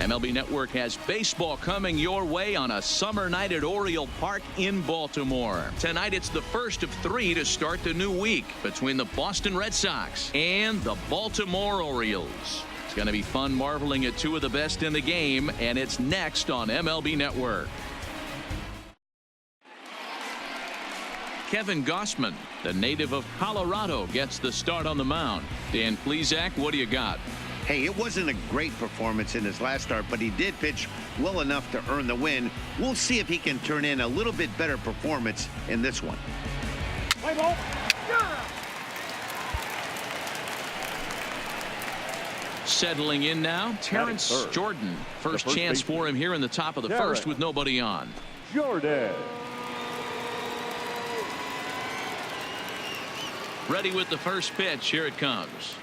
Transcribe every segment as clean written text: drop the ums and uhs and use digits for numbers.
MLB Network has baseball coming your way on a summer night at Oriole Park in Baltimore. Tonight it's the first of 3 to start the new week between the Boston Red Sox and the Baltimore Orioles. It's going to be fun marveling at 2 of the best in the game, and it's next on MLB Network. Kevin Gausman, the native of Colorado, gets the start on the mound. Dan Plesac, what do you got? Hey, it wasn't a great performance in his last start, but he did pitch well enough to earn the win. We'll see if he can turn in a little bit better performance in this one. Play ball. Settling in now, Terrence Jordan. First chance for him here in the top of the first with nobody on. Jordan. Ready with the first pitch. Here it comes.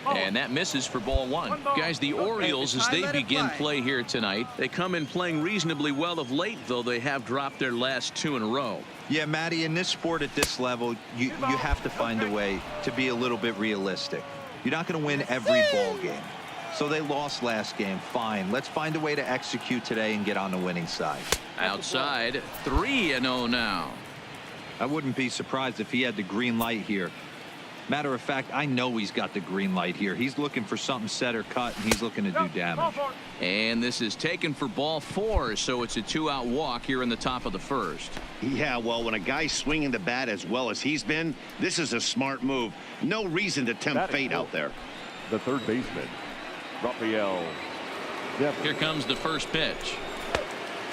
And that misses for ball 1. Guys, the Orioles, as they begin play here tonight, they come in playing reasonably well of late, though they have dropped their last 2 in a row. Yeah, Matty, in this sport at this level, you have to find a way to be a little bit realistic. You're not going to win every ball game. So they lost last game. Fine. Let's find a way to execute today and get on the winning side. Outside, 3-0 now. I wouldn't be surprised if he had the green light here. Matter of fact, I know he's got the green light here. He's looking for something set or cut, and he's looking to do damage. And this is taken for ball 4, so it's a 2-out walk here in the top of the first. Yeah, well, when a guy's swinging the bat as well as he's been, this is a smart move. No reason to tempt fate out there. The third baseman, Rafael. Here comes the first pitch.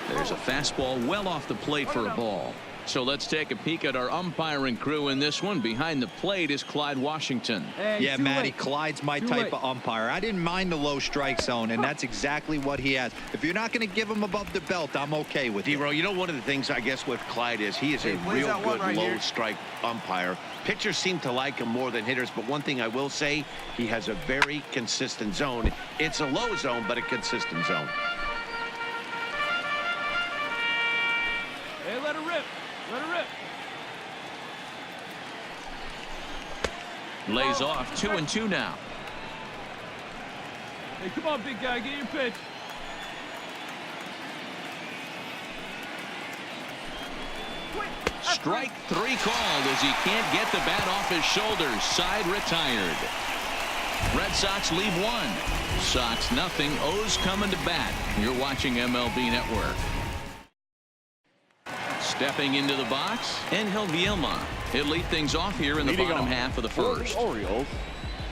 There's a fastball well off the plate for a ball. So let's take a peek at our umpiring crew in this one. Behind the plate is Clyde Washington. Yeah, Matty, Clyde's my type of umpire. I didn't mind the low strike zone, and that's exactly what he has. If you're not going to give him above the belt, I'm okay with it. D-Row, you know, one of the things I guess with Clyde is he is a real good low strike umpire. Pitchers seem to like him more than hitters, but one thing I will say, he has a very consistent zone. It's a low zone, but a consistent zone. Hey, let it rip. Let it rip. Lays off 2-2 now. Hey, come on, big guy, get your pitch. Strike 3 called as he can't get the bat off his shoulders. Side retired. Red Sox lead 1. Sox nothing. O's coming to bat. You're watching MLB Network. Stepping into the box, Angel Vielma. He'll lead things off here in the bottom half of the first. Orioles.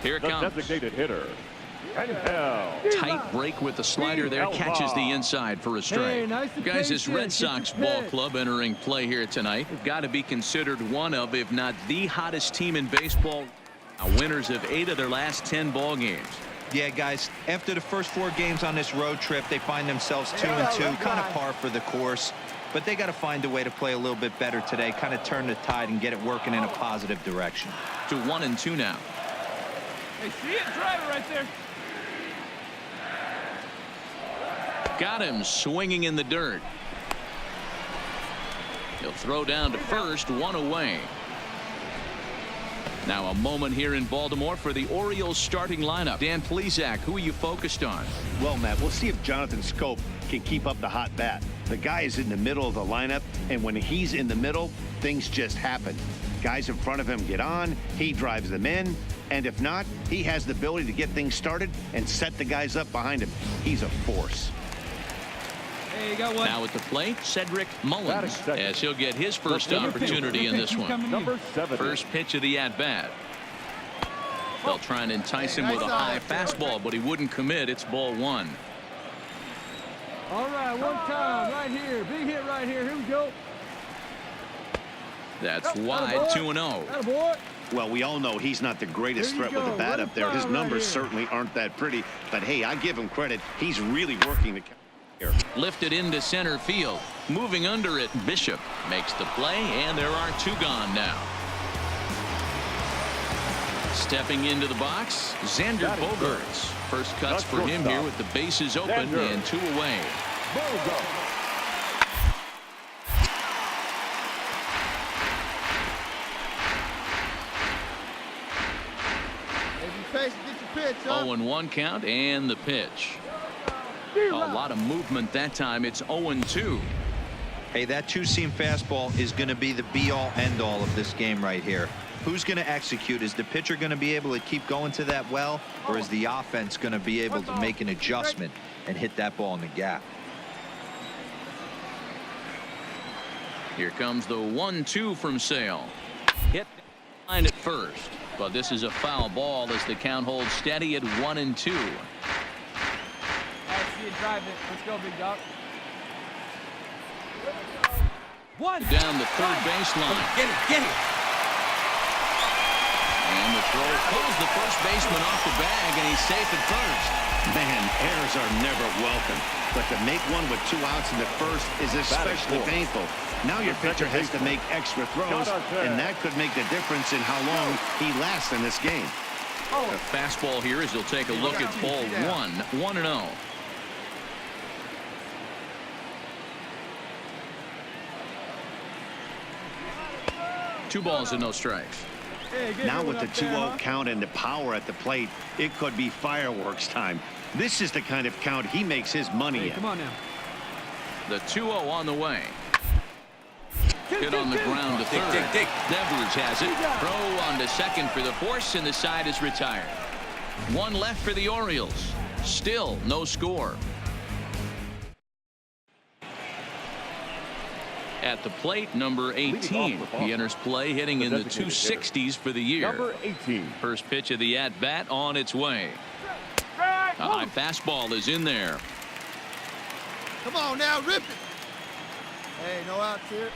Here it comes. Designated hitter. Tight break with the slider there, catches the inside for a strike. Guys, this Red Sox ball club entering play here tonight have got to be considered one of, if not the hottest team in baseball. Winners of 8 of their last 10 ball games. Yeah, guys, after the first 4 games on this road trip, they find themselves 2-2, kind of par for the course. But they got to find a way to play a little bit better today, kind of turn the tide and get it working in a positive direction. To 1-2 now. Hey, see it, driver right there. Got him swinging in the dirt. He'll throw down to first, 1 away. Now a moment here in Baltimore for the Orioles starting lineup. Dan Plesac, who are you focused on? Well, Matt, we'll see if Jonathan Scope can keep up the hot bat. The guy is in the middle of the lineup, and when he's in the middle, things just happen. Guys in front of him get on, he drives them in, and if not, he has the ability to get things started and set the guys up behind him. He's a force. Hey, you got one. Now at the plate, Cedric Mullins, as he'll get his first opportunity in this one. Number 7. First pitch of the at-bat. They'll try and entice him with a high fastball, but he wouldn't commit. It's ball 1. All right, one time right here. Big hit right here. Here we go. That's wide, 2-0. Well, we all know he's not the greatest threat with the bat up there. His numbers certainly aren't that pretty, but hey, I give him credit. He's really working the count here. Lifted into center field. Moving under it, Bishop makes the play, and there are 2 gone now. Stepping into the box, Xander Bogaerts. First cuts for him here with the bases open and 2 away. If you face it, get your pitch, huh? 0-1 count and the pitch. A lot of movement that time. It's 0-2. Hey, that two-seam fastball is going to be the be-all, end-all of this game right here. Who's going to execute? Is the pitcher going to be able to keep going to that well, or is the offense going to be able to make an adjustment and hit that ball in the gap? Here comes the 1-2 from Sale. Hit line at first, but this is a foul ball as the count holds steady at 1-2. I see it drive it. Let's go, big dog. Down the third baseline. Get it. And the throw pulls the first baseman off the bag, and he's safe at first. Man, errors are never welcome. But to make one with 2 outs in the first is especially painful. Now your pitcher has to make extra throws, and that could make the difference in how long he lasts in this game. A fastball here as he'll take a look at ball 1-0. 2 balls and no strikes. Now with the 2-0 count and the power at the plate, it could be fireworks time. This is the kind of count he makes his money in. Come on now. The 2-0 on the way. Hit on the ground to third. Devers has it. Throw on to second for the force, and the side is retired. 1 left for the Orioles. Still no score. At the plate, number 18. He enters play hitting in the 260s for the year. Number 18. First pitch of the at-bat on its way. A high fastball is in there. Come on now, rip it. Hey, no outs here.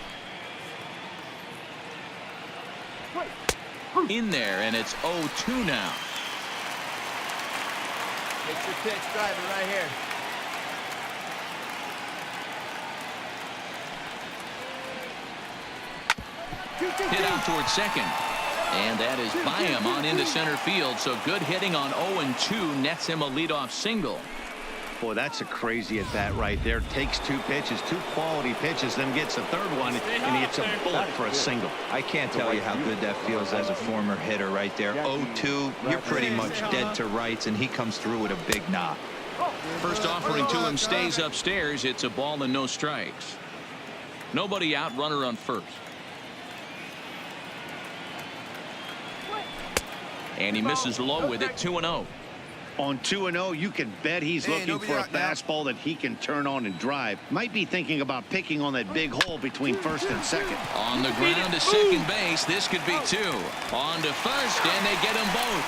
In there, and it's 0-2 now. Get your pitch driving right here. Hit out towards second. And that is by him on into center field. So good hitting on 0-2 nets him a leadoff single. Boy, that's a crazy at bat right there. Takes 2 pitches, 2 quality pitches, then gets a third one, and he hits a bullet for a single. I can't tell you how good that feels as a former hitter right there. 0-2, you're pretty much dead to rights, and he comes through with a big knock. First offering to him stays upstairs. It's a ball and no strikes. Nobody out, runner on first. And he misses low with it. 2-0. On 2-0, you can bet he's looking for a fastball that he can turn on and drive. Might be thinking about picking on that big hole between first and second. On the ground to second base. This could be 2. On to first, and they get them both.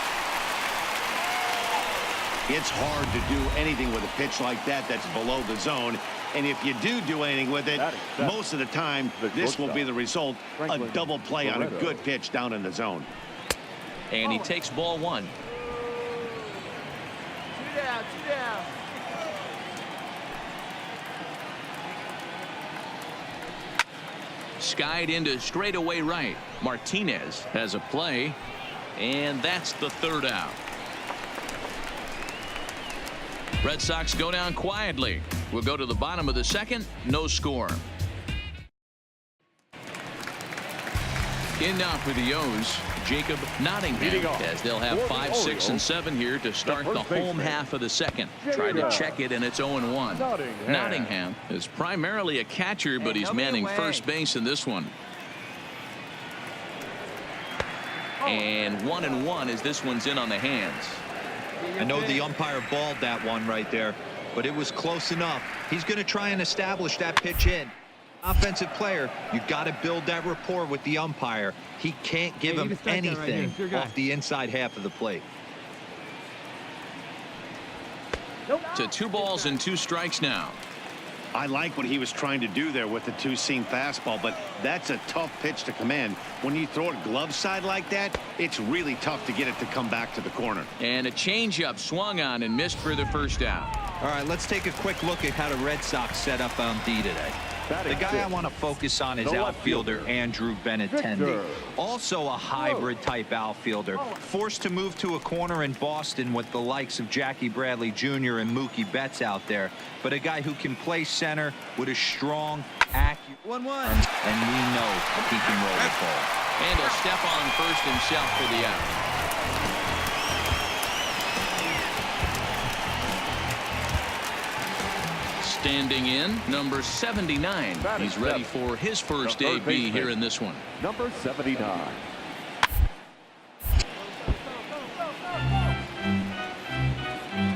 It's hard to do anything with a pitch like that that's below the zone. And if you do anything with it, most of the time, this will be the result. A double play on a good pitch down in the zone. And he takes ball 1. 2 down, 2 down. Skied into straightaway right. Martinez has a play, and that's the 3rd out. Red Sox go down quietly. We'll go to the bottom of the 2nd. No score. In now for the O's, Jacob Nottingham, as they'll have 5, 6, and 7 here to start the home half of the 2nd. Tried to check it, and it's 0-1. Nottingham is primarily a catcher, but he's manning first base in this one. And 1-1 as this one's in on the hands. I know the umpire balled that one right there, but it was close enough. He's going to try and establish that pitch in. Offensive player, you got to build that rapport with the umpire. He can't give him anything off the inside half of the plate. To 2 balls and 2 strikes now. I like what he was trying to do there with the 2-seam fastball, but that's a tough pitch to command. When you throw it glove side like that, it's really tough to get it to come back to the corner. And a changeup swung on and missed for the 1st out. All right, let's take a quick look at how the Red Sox set up on D today. The guy I want to focus on is outfielder Andrew Benintendi. Also a hybrid type outfielder. Forced to move to a corner in Boston with the likes of Jackie Bradley Jr. and Mookie Betts out there. But a guy who can play center with a strong, accurate 1-1. And we know he can roll the ball. And he'll step on first himself for the out. Standing in, number 79. He's ready for his first AB here in this one. Number 79.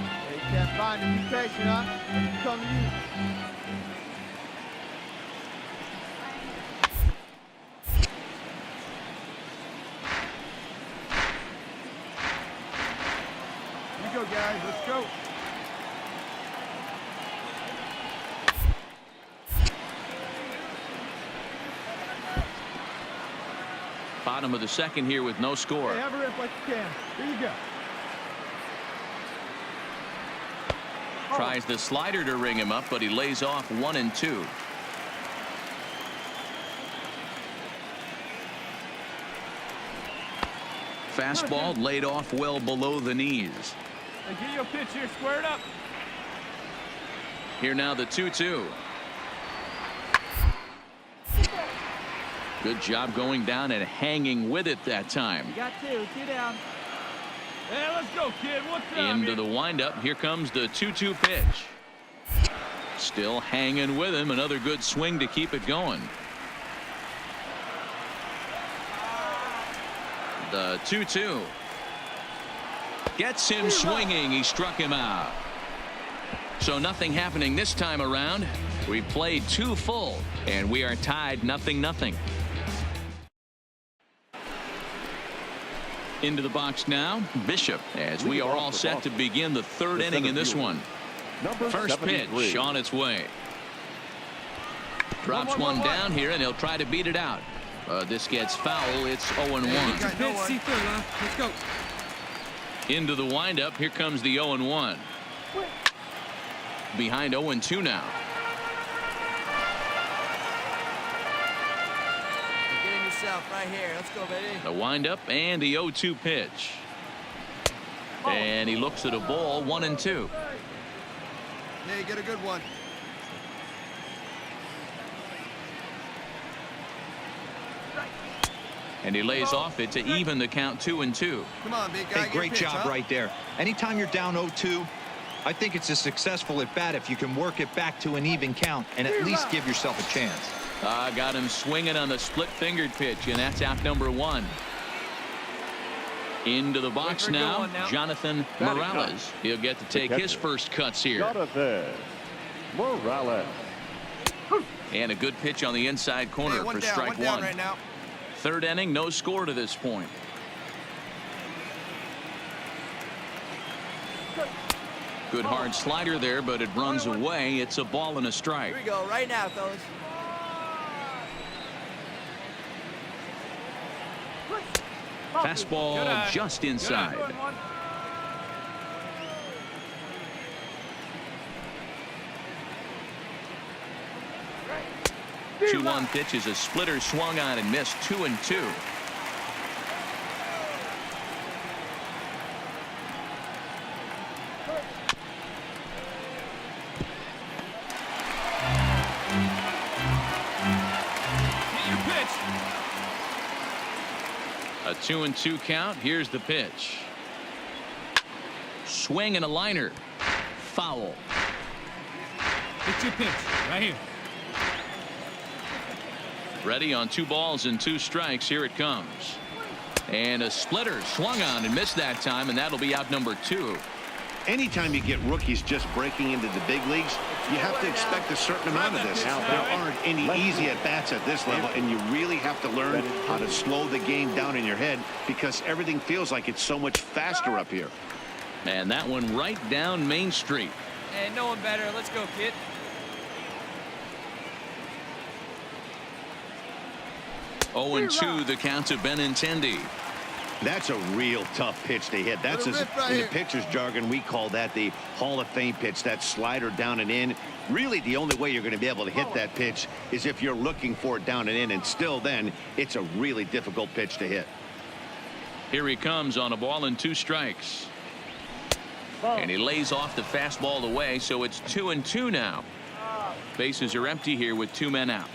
Hey, you can't find him. Be patient, huh? He's coming to you. Here you go, guys. Let's go. Bottom of the second here with no score. Hey, have a rip like you can. Here you go. Tries the slider to ring him up, but he lays off 1 and 2. Fastball laid off well below the knees. Hey, get your pitch here. Square it up. Here now the 2-2. Good job going down and hanging with it that time. You got 2. 2 down. Hey, let's go, kid. What's up? Into the windup. Here comes the 2-2 pitch. Still hanging with him. Another good swing to keep it going. The 2-2 gets him swinging. He struck him out. So nothing happening this time around. We played 2 full and we are tied 0-0. Into the box now, Bishop, as we are all set to begin the 3rd inning in this one. First pitch on its way. Drops one down here and he'll try to beat it out. This gets foul. It's 0-1. Let's go. Into the windup. Here comes the 0-1. Behind 0-2 now. Get in yourself right here. Let's go, baby. The windup and the 0-2 pitch. And he looks at a ball. 1-2. Yeah, you get a good one. And he lays off it to even the count 2-2. Come on, big guy. Hey, great job right there. Anytime you're down 0-2, I think it's a successful at bat if you can work it back to an even count and at least give yourself a chance. Got him swinging on the split-fingered pitch, and that's out number 1. Into the box now, Jonathan Morales. He'll get to take his first cuts here. Jonathan Morales. And a good pitch on the inside corner for strike 1. Right now. 3rd inning, no score to this point. Good hard slider there, but it runs away. It's a ball and a strike. Here we go, right now, fellas. Fastball just inside. 2-1 pitch is a splitter swung on and missed. 2-2. A 2-2 count. Here's the pitch. Swing and a liner. Foul. Get your pitch right here. Ready on 2 balls and 2 strikes. Here it comes. And a splitter swung on and missed that time, and that'll be out number 2. Anytime you get rookies just breaking into the big leagues, you have to expect a certain amount of this. There aren't any easy at-bats at this level, and you really have to learn how to slow the game down in your head because everything feels like it's so much faster up here. And that one right down Main Street. Hey, no one better. Let's go, kid. Oh, and 2 the count to Benintendi. That's a real tough pitch to hit. That's in the pitcher's jargon, we call that the Hall of Fame pitch. That slider down and in. Really, the only way you're going to be able to hit that pitch is if you're looking for it down and in, and still then, it's a really difficult pitch to hit. Here he comes on a ball and 2 strikes. And he lays off the fastball away, so it's 2-2 now. Bases are empty here with 2 men out.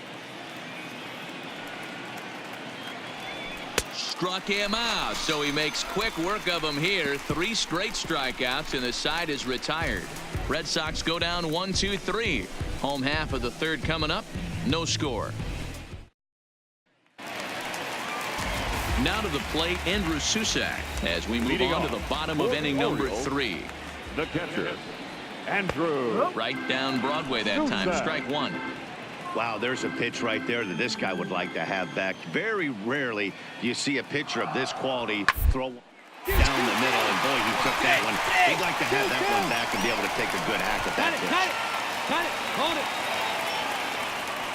Struck him out, so he makes quick work of him here. 3 straight strikeouts, and the side is retired. Red Sox go down 1-2-3. Home half of the third coming up. No score. Now to the plate, Andrew Susak, as we move on to the bottom of inning number 3. The catcher, Andrew. Right down Broadway that time. Strike one. Wow, there's a pitch right there that this guy would like to have back. Very rarely do you see a pitcher of this quality throw down the middle, and boy, he took that one. He'd like to have that one back and be able to take a good hack at that pitch. Cut it. Hold it.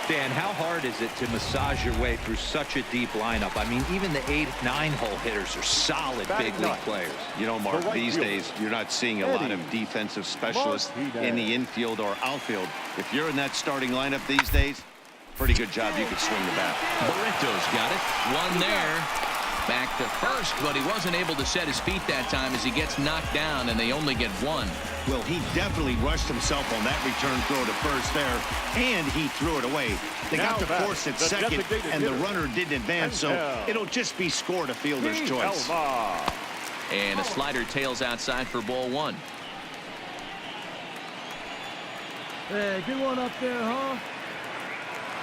Dan, how hard is it to massage your way through such a deep lineup? I mean, even the 8, 9-hole hitters are solid big league players. You know, Mark, these days you're not seeing a lot of defensive specialists in the infield or outfield. If you're in that starting lineup these days, pretty good job. You could swing the bat. Barreto's got it. One there. Back to first, but he wasn't able to set his feet that time as he gets knocked down, and they only get one. Well, he definitely rushed himself on that return throw to first there, and he threw it away. They got to force it second, and the runner didn't advance, so it'll just be scored a fielder's choice. And a slider tails outside for ball one. Hey, good one up there, huh?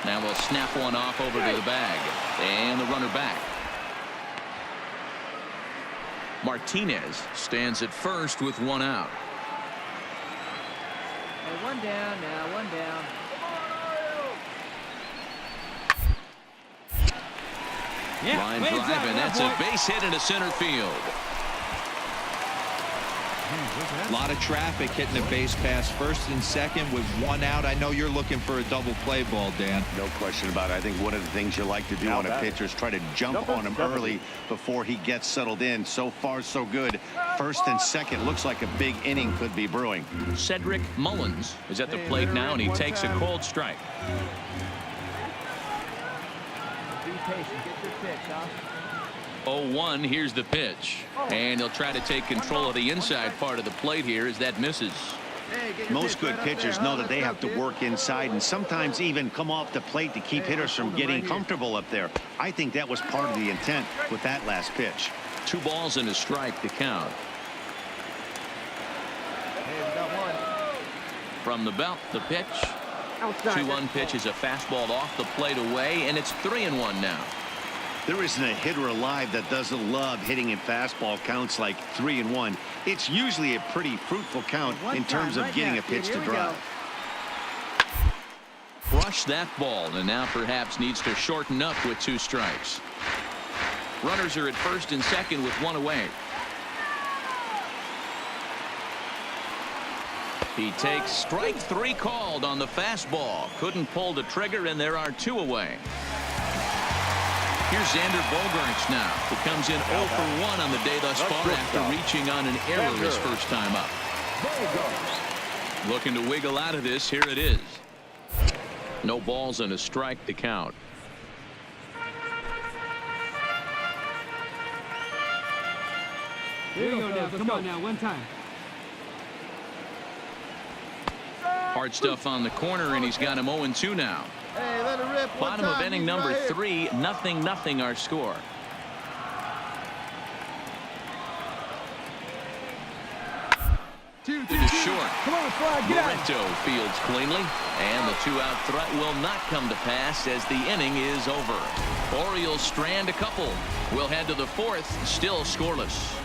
Now we'll snap one off over to the bag, and the runner back. Martinez stands at first with one out. Hey, one down now, one down. Line drive, and that's a base hit into center field. A lot of traffic hitting the base pass first and second with one out. I know you're looking for a double play ball, Dan. No question about it. I think one of the things you like to do on a pitcher is try to jump on him early before he gets settled in. So far, so good. First and second looks like a big inning could be brewing. Cedric Mullins is at the plate now, and he takes a cold strike. Be patient, get your pitch, huh? 0-1, here's the pitch. And he'll try to take control of the inside part of the plate here as that misses. Most good pitchers know that they have to work inside and sometimes even come off the plate to keep hitters from getting comfortable up there. I think that was part of the intent with that last pitch. 2 balls and a strike to count. Hey, we got one. From the belt, the pitch. 2-1 pitch is a fastball off the plate away, and it's 3-1 now. There isn't a hitter alive that doesn't love hitting in fastball counts like 3-1. It's usually a pretty fruitful count in terms of getting a pitch to drive. Crushed that ball, and now perhaps needs to shorten up with 2 strikes. Runners are at first and second with 1 away. He takes strike 3 called on the fastball. Couldn't pull the trigger, and there are 2 away. Here's Xander Bogaerts now, who comes in 0 for 1 on the day thus far after reaching on an error his first time up. Looking to wiggle out of this. Here it is. No balls and a strike to count. Here you go now. Come on now, one time. Hard stuff on the corner, and he's got him 0-2 now. Hey, let it rip. Bottom of inning number 3, 0-0 our score. To the short. Come on, Fly, get out. Barreto fields cleanly, and the 2-out threat will not come to pass as the inning is over. Orioles strand a couple. We'll head to the 4th, still scoreless.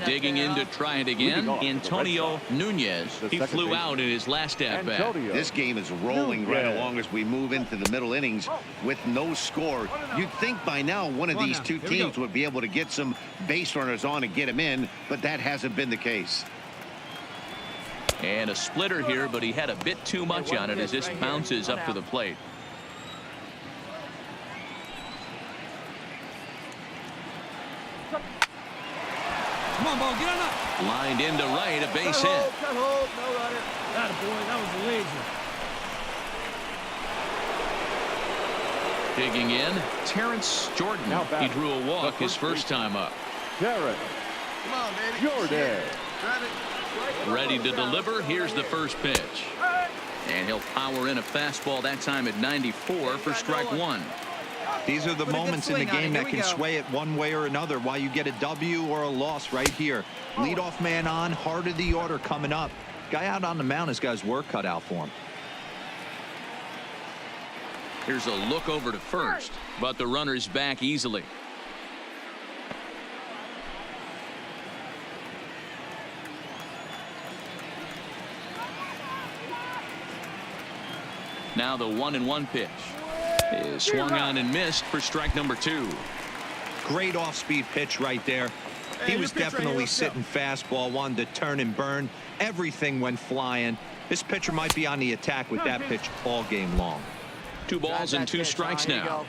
Digging in to try it again, Antonio Nunez. He flew out in his last at-bat. This game is rolling right along as we move into the middle innings with no score. You'd think by now one of these 2 teams would be able to get some base runners on and get them in, but that hasn't been the case. And a splitter here, but he had a bit too much on it as this bounces up to the plate. Come on, ball, get on up. Lined into right, a base hit. Cut hold, no runner. Attaboy, that was a laser. Digging in, Terrence Jordan. He drew a walk his first time up. Terrence Come on, baby. Jordan. Ready to deliver. Here's the first pitch. And he'll power in a fastball that time at 94 for strike 1. These are the Put a good moments in the swing on it. game Here that we can go. sway it one way or another, while you get a W or a loss right here. Leadoff man on, heart of the order coming up. Guy out on the mound has got his work cut out for him. Here's a look over to first, but the runner's back easily. Now the 1-1 pitch is swung on and missed for strike number 2. Great off-speed pitch right there. He was definitely sitting fastball, wanted to turn and burn. Everything went flying. This pitcher might be on the attack with that pitch all game long. 2 balls and 2 strikes now.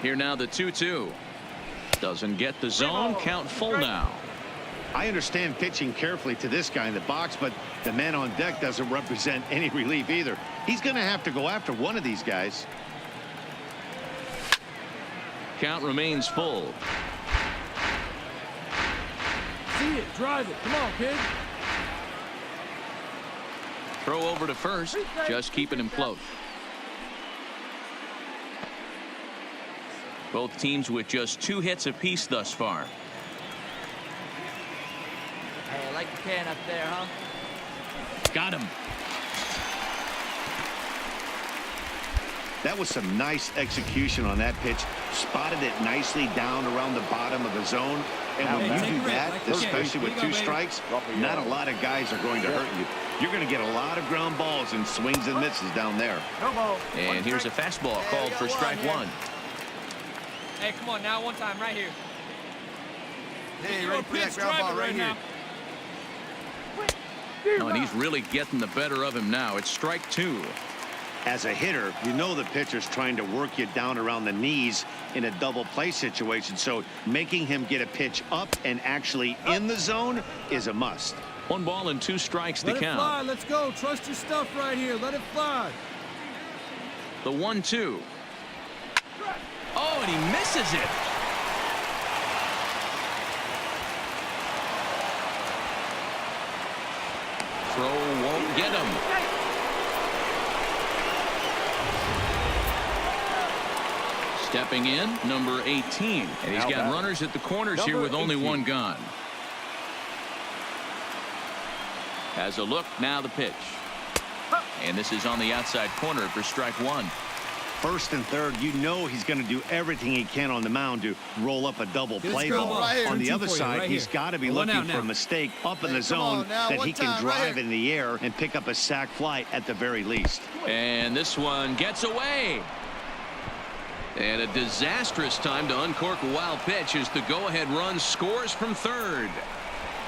Here now the 2-2. Doesn't get the zone. Count full now. I understand pitching carefully to this guy in the box, but the man on deck doesn't represent any relief either. He's going to have to go after one of these guys. Count remains full. See it. Drive it. Come on, kid. Throw over to first, just keeping him close. Both teams with just 2 hits apiece thus far. Hey, I like the can up there, huh? Got him. That was some nice execution on that pitch. Spotted it nicely down around the bottom of the zone. And when you do that, especially with 2 strikes, not a lot of guys are going to hurt you. You're going to get a lot of ground balls and swings and misses down there. And here's a fastball called for strike 1. Hey, come on now, one time right here. Hey, ready for that ground ball right here. Oh, and he's really getting the better of him now. It's strike 2. As a hitter, you know the pitcher's trying to work you down around the knees in a double play situation. So making him get a pitch up and actually in the zone is a must. 1 ball and 2 strikes to Let it count. fly. Let's go. Trust your stuff right here. Let it fly. The 1-2. Oh, and he misses it. Throw won't get him. Stepping in, number 18. And he's got runners at the corners here with only 1 gone. Has a look, now the pitch. And this is on the outside corner for strike 1. First and third, you know he's going to do everything he can on the mound to roll up a double play ball. Right on the here. other side, Right he's here. got to be One looking out for a now. mistake up in the Come zone on now, that one he can time, right drive here. in the air and pick up a sac fly at the very least. And this one gets away. And a disastrous time to uncork a wild pitch as the go-ahead run scores from third.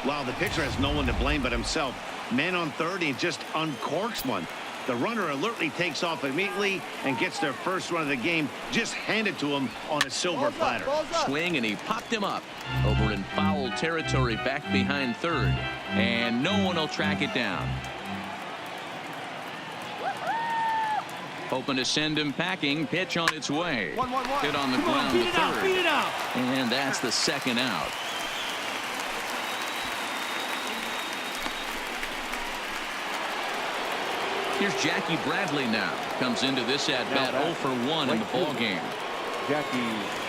Wow, the pitcher has no one to blame but himself. Man on third, he just uncorks one. The runner alertly takes off immediately and gets their first run of the game just handed to him on a silver platter. Swing, and he popped him up over in foul territory back behind third. And no one will track it down. Hoping to send him packing. Pitch on its way. Hit on the ground to third. Beat it out. And that's the second out. Here's Jackie Bradley now. Comes into this at-bat 0 for 1 in the ball game. Jackie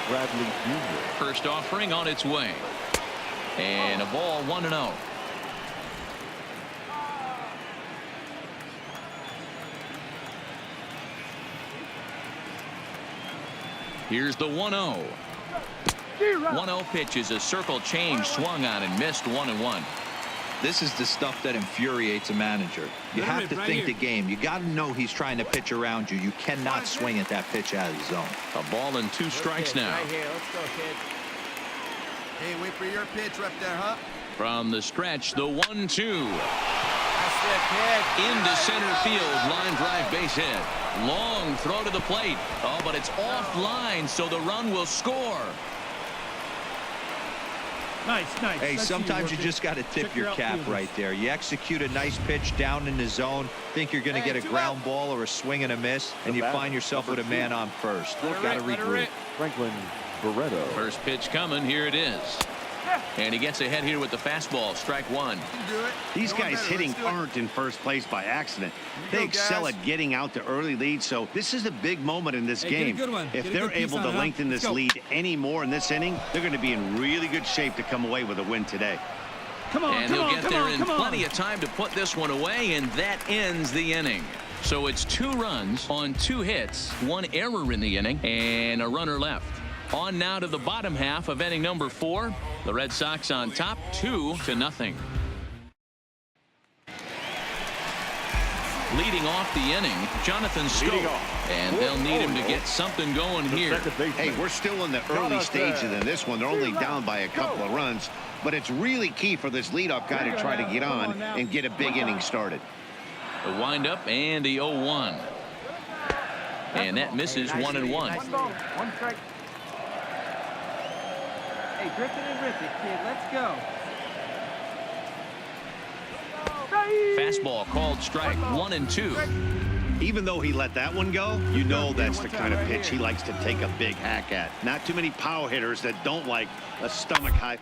Bradley Jr. First offering on its way. And a ball 1-0. Here's the 1-0. 1-0 pitch is a circle change, swung on and missed 1-1. This is the stuff that infuriates a manager. You have to think the game. You got to know he's trying to pitch around you. You cannot swing at that pitch out of the zone. A ball and 2 strikes now. Right here. Let's go, kid. Hey, wait for your pitch right there, huh? From the stretch, the 1-2. That's it, kid. Into center field, line drive base hit. Long throw to the plate. Oh, but it's offline, so the run will score. Nice, nice. Hey, That's sometimes you working. just got to tip Check your cap outfielders. right there. You execute a nice pitch down in the zone, think you're going to get a ground ball or a swing and a miss, and you find yourself with a man on first. Got to regroup. Franklin Barreto. First pitch coming. Here it is. And he gets ahead here with the fastball. Strike one. These guys hitting aren't in first place by accident. They excel at getting out to early leads, so this is a big moment in this game. If they're able to lengthen this lead any more in this inning, they're going to be in really good shape to come away with a win today. And he'll get there in plenty of time to put this one away, and that ends the inning. So it's 2 runs on 2 hits, 1 error in the inning, and a runner left. On now to the bottom half of inning number 4. The Red Sox on top 2-0. Leading off the inning, Jonathan Schoop. And they'll need him to get something going here. Hey, we're still in the early stages of this one. They're only down by a couple of runs, but it's really key for this leadoff guy to try to get on and get a big inning started. The windup and the 0-1. And that misses 1-1. 1 ball, 1 strike. Hey, Griffin and Rippit, kid, let's go. Fastball called strike 1-2. Even though he let that one go, you know that's the kind of pitch he likes to take a big hack at. Not too many power hitters that don't like a stomach high.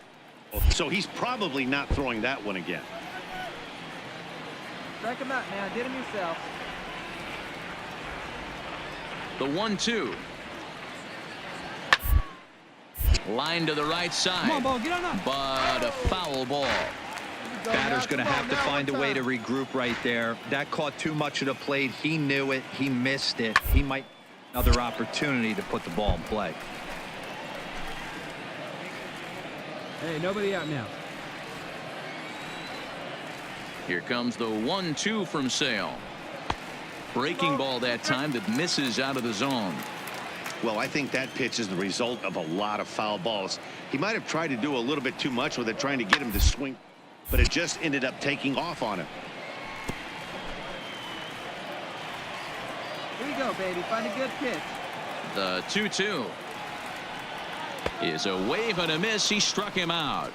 So he's probably not throwing that one again. Strike him out now. Get him yourself. The 1-2. Line to the right side. Come on, ball, get on up. But a foul ball. Batter's going to have to find a way to regroup right there. That caught too much of the plate. He knew it. He missed it. He might have another opportunity to put the ball in play. Hey, nobody out now. Here comes the 1-2 from Sale. Breaking ball that time that misses out of the zone. Well, I think that pitch is the result of a lot of foul balls. He might have tried to do a little bit too much with it, trying to get him to swing, but it just ended up taking off on him. Here you go, baby. Find a good pitch. The 2-2 is a wave and a miss. He struck him out.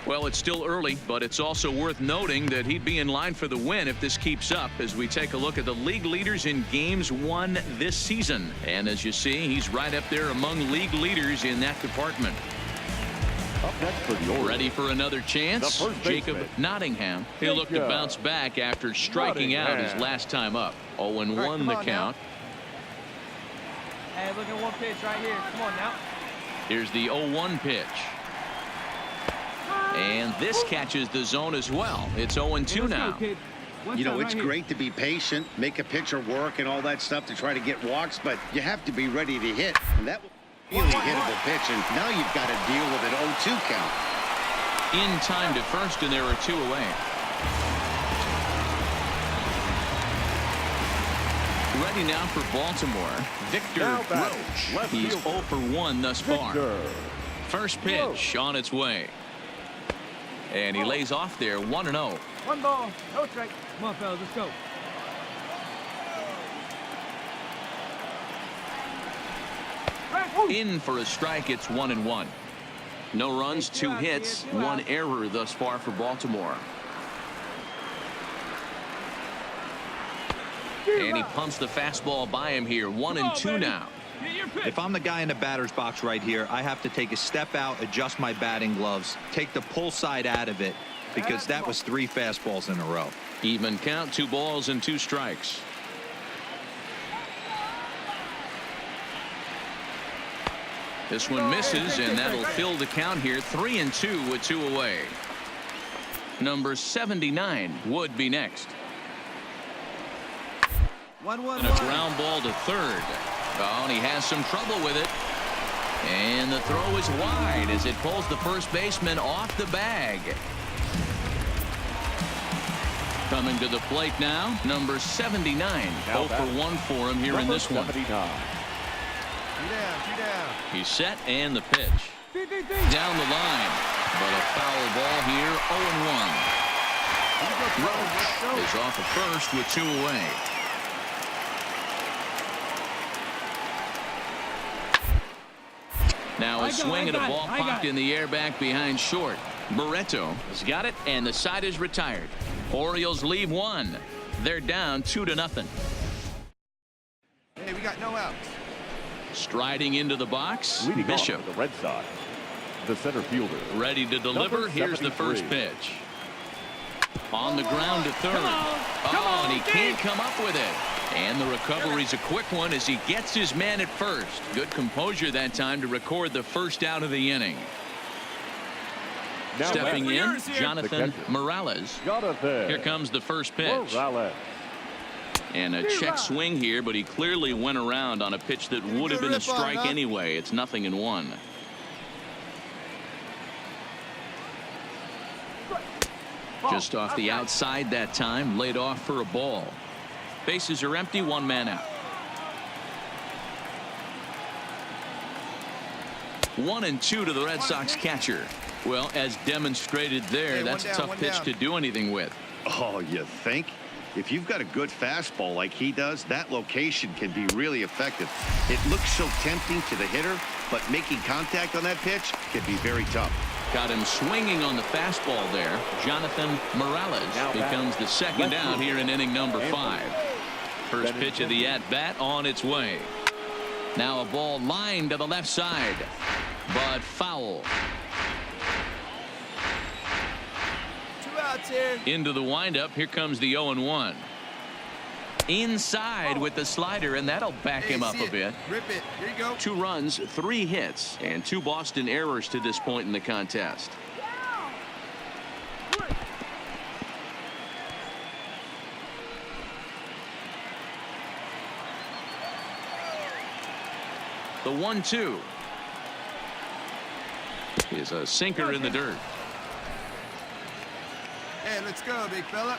Well, it's still early, but it's also worth noting that he'd be in line for the win if this keeps up as we take a look at the league leaders in games won this season. And as you see, he's right up there among league leaders in that department. Up next for the Orioles. Ready for another chance? Jacob Nottingham. He'll look to bounce back after striking out his last time up. 0-1 the count. Hey, look at 1 pitch right here. Come on now. Here's the 0-1 pitch. And this catches the zone as well. It's 0-2 now. You know, it's great to be patient, make a pitcher work and all that stuff to try to get walks, but you have to be ready to hit. And that was a really hittable pitch, and now you've got to deal with an 0-2 count. In time to first, and there are 2 away. Ready now for Baltimore, Victor Roach. He's 0 for 1 thus far. First pitch on its way. And he lays off there 1-0. 1 ball, no strike. Come on, fellas, let's go. In for a strike, it's 1-1. No runs, 2 hits, 1 error thus far for Baltimore. And he pumps the fastball by him here. 1-2 now. If I'm the guy in the batter's box right here, I have to take a step out, adjust my batting gloves, take the pull side out of it, because that was 3 fastballs in a row. Even count, 2 balls and 2 strikes. This one misses, and that'll fill the count here. 3-2 with 2 away. Number 79 would be next. 1-1. And a ground ball to third. Oh, and he has some trouble with it. And the throw is wide as it pulls the first baseman off the bag. Coming to the plate now, number 79. 0 for 1 for him here in this one. 79. 2 down, 2 down. He's set, and the pitch. Down the line. But a foul ball here, 0-1. Roach is off at first with 2 away. Now a swing at a ball popped in the air back behind short. Barreto has got it, and the side is retired. Orioles leave 1. They're down 2-0. Hey, we got no outs. Striding into the box, Leading Bishop. off for the Red Sox. the center fielder. Ready to deliver. Here's the first pitch. On the ground to third. Oh, and he can't come up with it. And the recovery's a quick one as he gets his man at first. Good composure that time to record the first out of the inning. Now stepping in, the Jonathan catcher. Morales. Jonathan Here comes the first pitch. Morales. And a check swing here, but he clearly went around on a pitch that would have been a strike anyway. It's 0-1. Just off the outside that time, laid off for a ball. Bases are empty, one man out. 1-2 to the Red Sox catcher. Well, as demonstrated there, that's a tough pitch to do anything with. Oh, you think? If you've got a good fastball like he does, that location can be really effective. It looks so tempting to the hitter, but making contact on that pitch can be very tough. Got him swinging on the fastball there. Jonathan Morales becomes the second out here in inning number 5. First pitch of the at-bat on its way. Now a ball lined to the left side, but foul. 2 outs here. Into the windup. Here comes the 0-1. Inside with the slider, and that'll back him up a bit. Rip it. Here you go. 2 runs, 3 hits, and 2 Boston errors to this point in the contest. The 1-2 is a sinker in the dirt. Hey, let's go, big fella.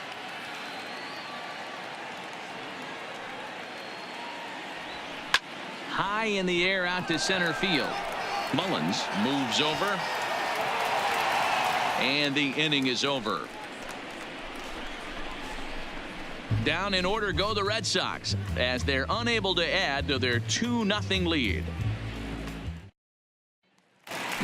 High in the air out to center field. Mullins moves over. And the inning is over. Down in order go the Red Sox as they're unable to add to their 2-0 lead.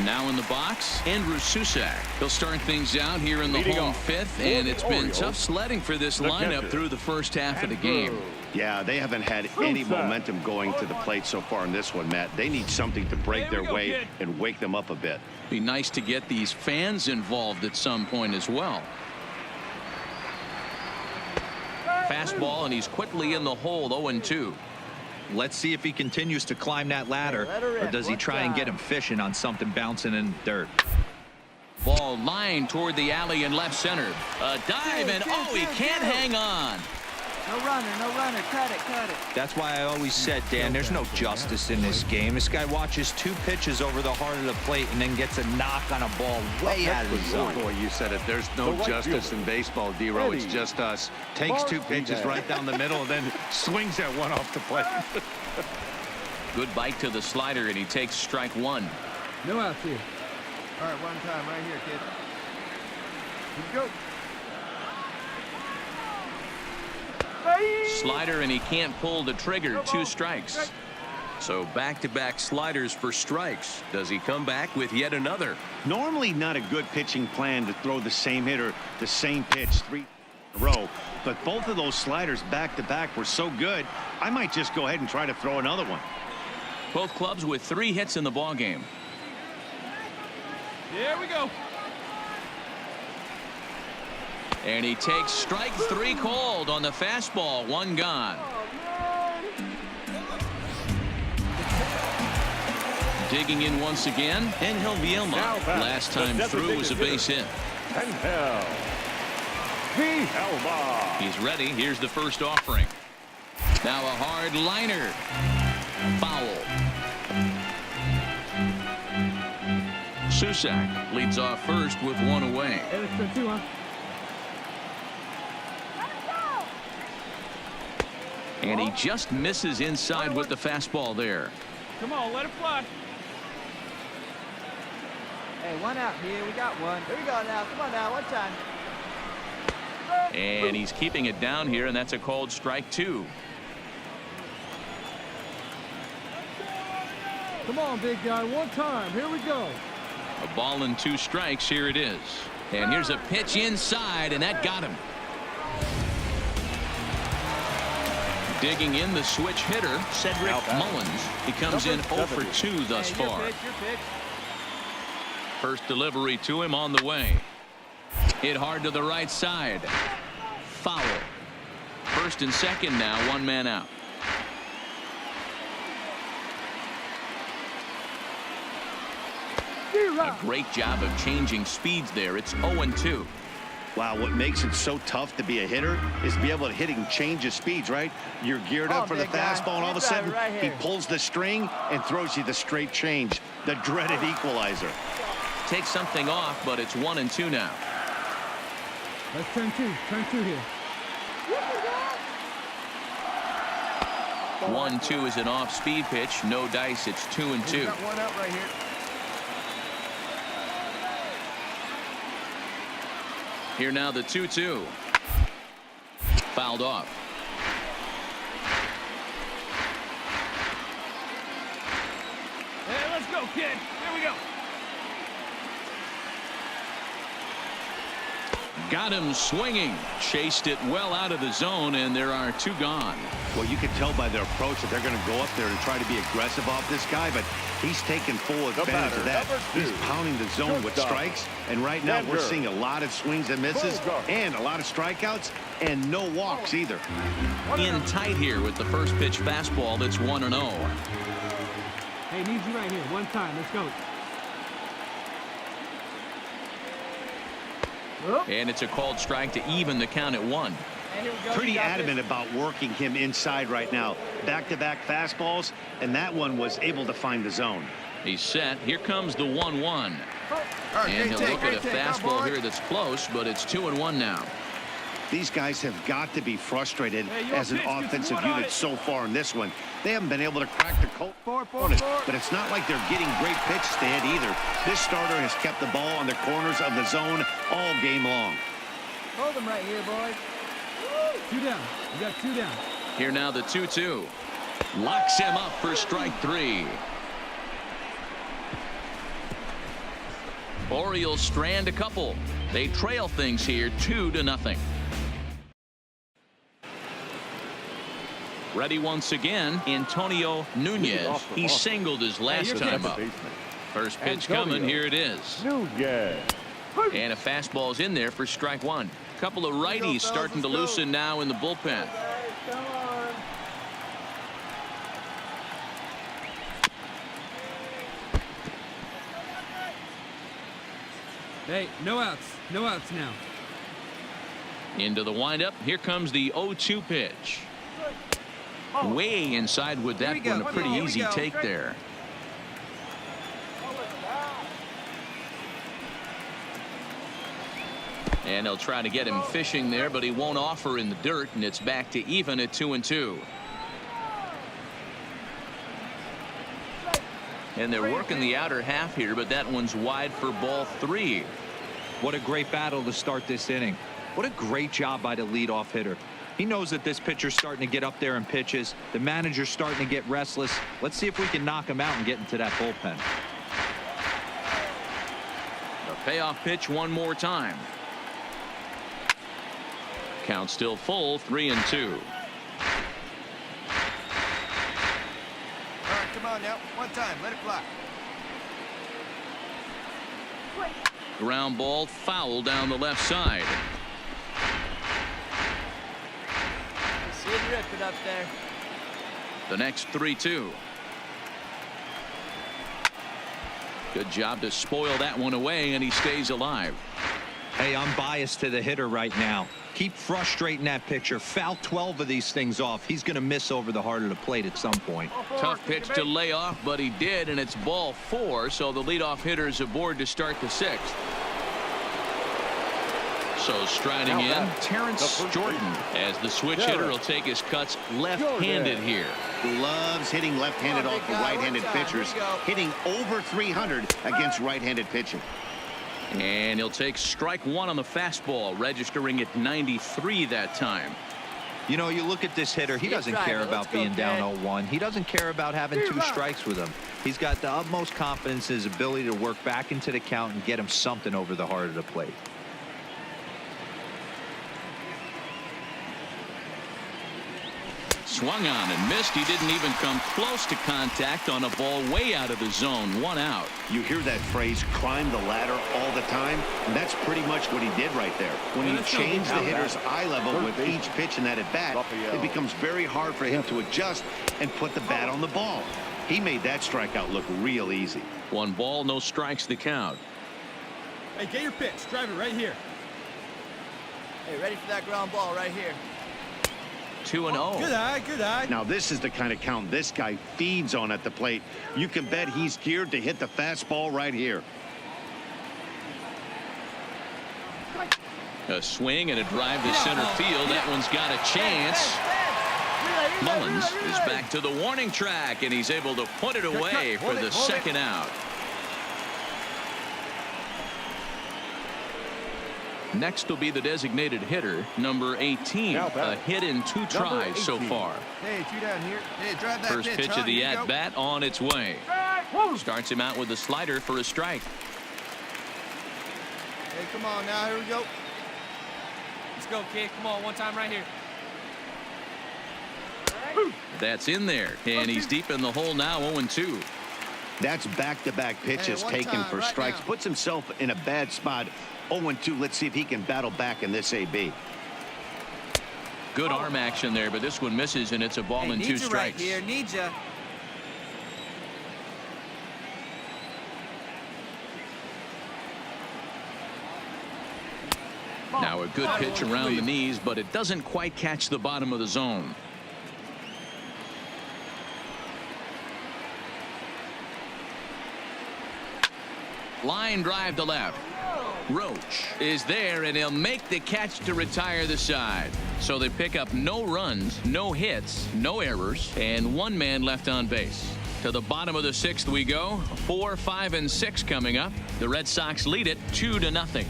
Now in the box, Andrew Susak. He'll start things out here in the home 5th, and it's been tough sledding for this lineup through the first half of the game. Yeah, they haven't had any momentum going to the plate so far in this one, Matt. They need something to break their way and wake them up a bit. Be nice to get these fans involved at some point as well. Fastball, and he's quickly in the hole. 0-2. Let's see if he continues to climb that ladder, or does he try and get him fishing on something bouncing in the dirt. Ball lined toward the alley in left center. A dive, and oh, he can't hang on. No runner, no runner. Cut it, cut it. That's why I always said, Dan, there's no justice in this game. This guy watches 2 pitches over the heart of the plate and then gets a knock on a ball way out of the zone. Boy, you said it. There's no justice in baseball, D-Row. It's just us. Takes 2 pitches right down the middle and then swings that one off the plate. Good bite to the slider, and he takes strike 1. No outs here. All right, one time right here, kid. Here you go. Slider, and he can't pull the trigger. 2 strikes. So back-to-back sliders for strikes. Does he come back with yet another? Normally not a good pitching plan to throw the same hitter the same pitch 3 in a row, but both of those sliders back-to-back were so good, I might just go ahead and try to throw another one. Both clubs with 3 hits in the ballgame. Here we go. And he takes strike 3 called on the fastball. 1 gone. Digging in once again, Angel Vielma. Last time through was a base hit. Angel Vielma. He's ready. Here's the first offering. Now a hard liner. Foul. Susak leads off first with 1 away. Hey, let's go 2, huh? And he just misses inside with the fastball there. Come on, let it fly. Hey, 1 out here. We got 1. Here we go now. Come on now. 1 time. And he's keeping it down here, and that's a called strike 2. Come on, big guy. 1 time. Here we go. A ball and 2 strikes. Here it is. And here's a pitch inside, and that got him. Digging in the switch hitter, Cedric Mullins. He comes in 0 for 2 thus far. Your pitch, your pitch. First delivery to him on the way. Hit hard to the right side. Foul. First and second now, one man out. A great job of changing speeds there. It's 0-2. Wow, what makes it so tough to be a hitter is to be able to hit and change the speeds, right? You're geared up for the fastball, and all of a sudden, he pulls the string and throws you the straight change, the dreaded equalizer. Takes something off, but it's 1-2 now. Let's turn two here. 1-2 is an off-speed pitch. No dice. It's 2-2. Got one out right here. Here now the 2-2. Fouled off. Hey, let's go, kid. Here we go. Got him swinging. Chased it well out of the zone, and there are two gone. Well, you can tell by their approach that they're going to go up there and try to be aggressive off this guy, but he's taking full advantage of that. He's pounding the zone with strikes, and right now we're seeing a lot of swings and misses and a lot of strikeouts and no walks either. In tight here with the first pitch fastball that's 1-0. Hey, need you right here. One time. Let's go. And it's a called strike to even the count at 1. And here we go. Pretty adamant about working him inside right now. Back-to-back fastballs, and that one was able to find the zone. He's set. Here comes the 1-1. And he'll look at a fastball here that's close, but it's 2-1 now. These guys have got to be frustrated as an offensive unit so far in this one. They haven't been able to crack the code on it, but it's not like they're getting great pitches to hit either. This starter has kept the ball on the corners of the zone all game long. Hold them right here, boys. Two down. You got two down. Here now the 2-2. Locks him up for strike 3. Orioles strand a couple. They trail things here 2-0. Ready once again, Antonio Nunez. He singled his last time up. First pitch coming. Here it is. And a fastball's in there for strike 1. Couple of righties starting to loosen now in the bullpen. Come on. Hey, no outs. No outs now. Into the windup. Here comes the 0-2 pitch. Way inside with that one. A pretty easy take there. And they'll try to get him fishing there, but he won't offer in the dirt, and it's back to even at 2-2. And they're working the outer half here, but that one's wide for ball 3. What a great battle to start this inning. What a great job by the leadoff hitter. He knows that this pitcher's starting to get up there in pitches. The manager's starting to get restless. Let's see if we can knock him out and get into that bullpen. The payoff pitch one more time. Count still full, 3-2. All right, come on now. One time. Let it fly. Ground ball foul down the left side. See him rip it up there. The next 3-2. Good job to spoil that one away, and he stays alive. Hey, I'm biased to the hitter right now. Keep frustrating that pitcher. Foul 12 of these things off. He's going to miss over the heart of the plate at some point. Tough pitch to lay off, but he did, and it's ball 4, so the leadoff hitter is aboard to start the 6th. So striding in, Terrence Jordan, as the switch hitter will take his cuts left-handed here. Loves hitting left-handed off of right-handed pitchers, hitting over 300 against right-handed pitching. And he'll take strike 1 on the fastball, registering at 93 that time. You know, you look at this hitter, he doesn't care about being down 0-1. He doesn't care about having 2 strikes with him. He's got the utmost confidence in his ability to work back into the count and get him something over the heart of the plate. swung on and missed. He didn't even come close to contact on a ball way out of the zone. 1 out. You hear that phrase, climb the ladder, all the time, and that's pretty much what he did right there. When you change the hitter's eye level with each pitch in that at-bat, it becomes very hard for him to adjust and put the bat on the ball. He made that strikeout look real easy. 1 ball, no strikes the count. Hey, get your pitch. Drive it right here. Hey, ready for that ground ball right here. 2-0. Good eye, good eye. Now this is the kind of count this guy feeds on at the plate. You can bet he's geared to hit the fastball right here. A swing and a drive to center field. That one's got a chance. Mullins is back to the warning track, and he's able to put it away for the second out. Next will be the designated hitter, number 18. A hit in 2 tries so far. Hey, 2 down here. Hey, drive that First pitch of the at-bat on its way. Starts him out with a slider for a strike. Hey, come on now. Here we go. Let's go, kid. Come on, one time right here. That's in there, and he's deep in the hole now, 0-2. That's back-to-back pitches taken for strikes. Puts himself in a bad spot. 0-2. Let's see if he can battle back in this AB. Good arm action there, but this one misses, and it's a ball and 2 strikes. Right here, need ya. Now a good pitch around the knees, but it doesn't quite catch the bottom of the zone. Line drive to left. Roach is there, and he'll make the catch to retire the side. So they pick up no runs, no hits, no errors, and 1 man left on base. To the bottom of the 6th we go. 4, 5, and 6 coming up. The Red Sox lead it 2-0.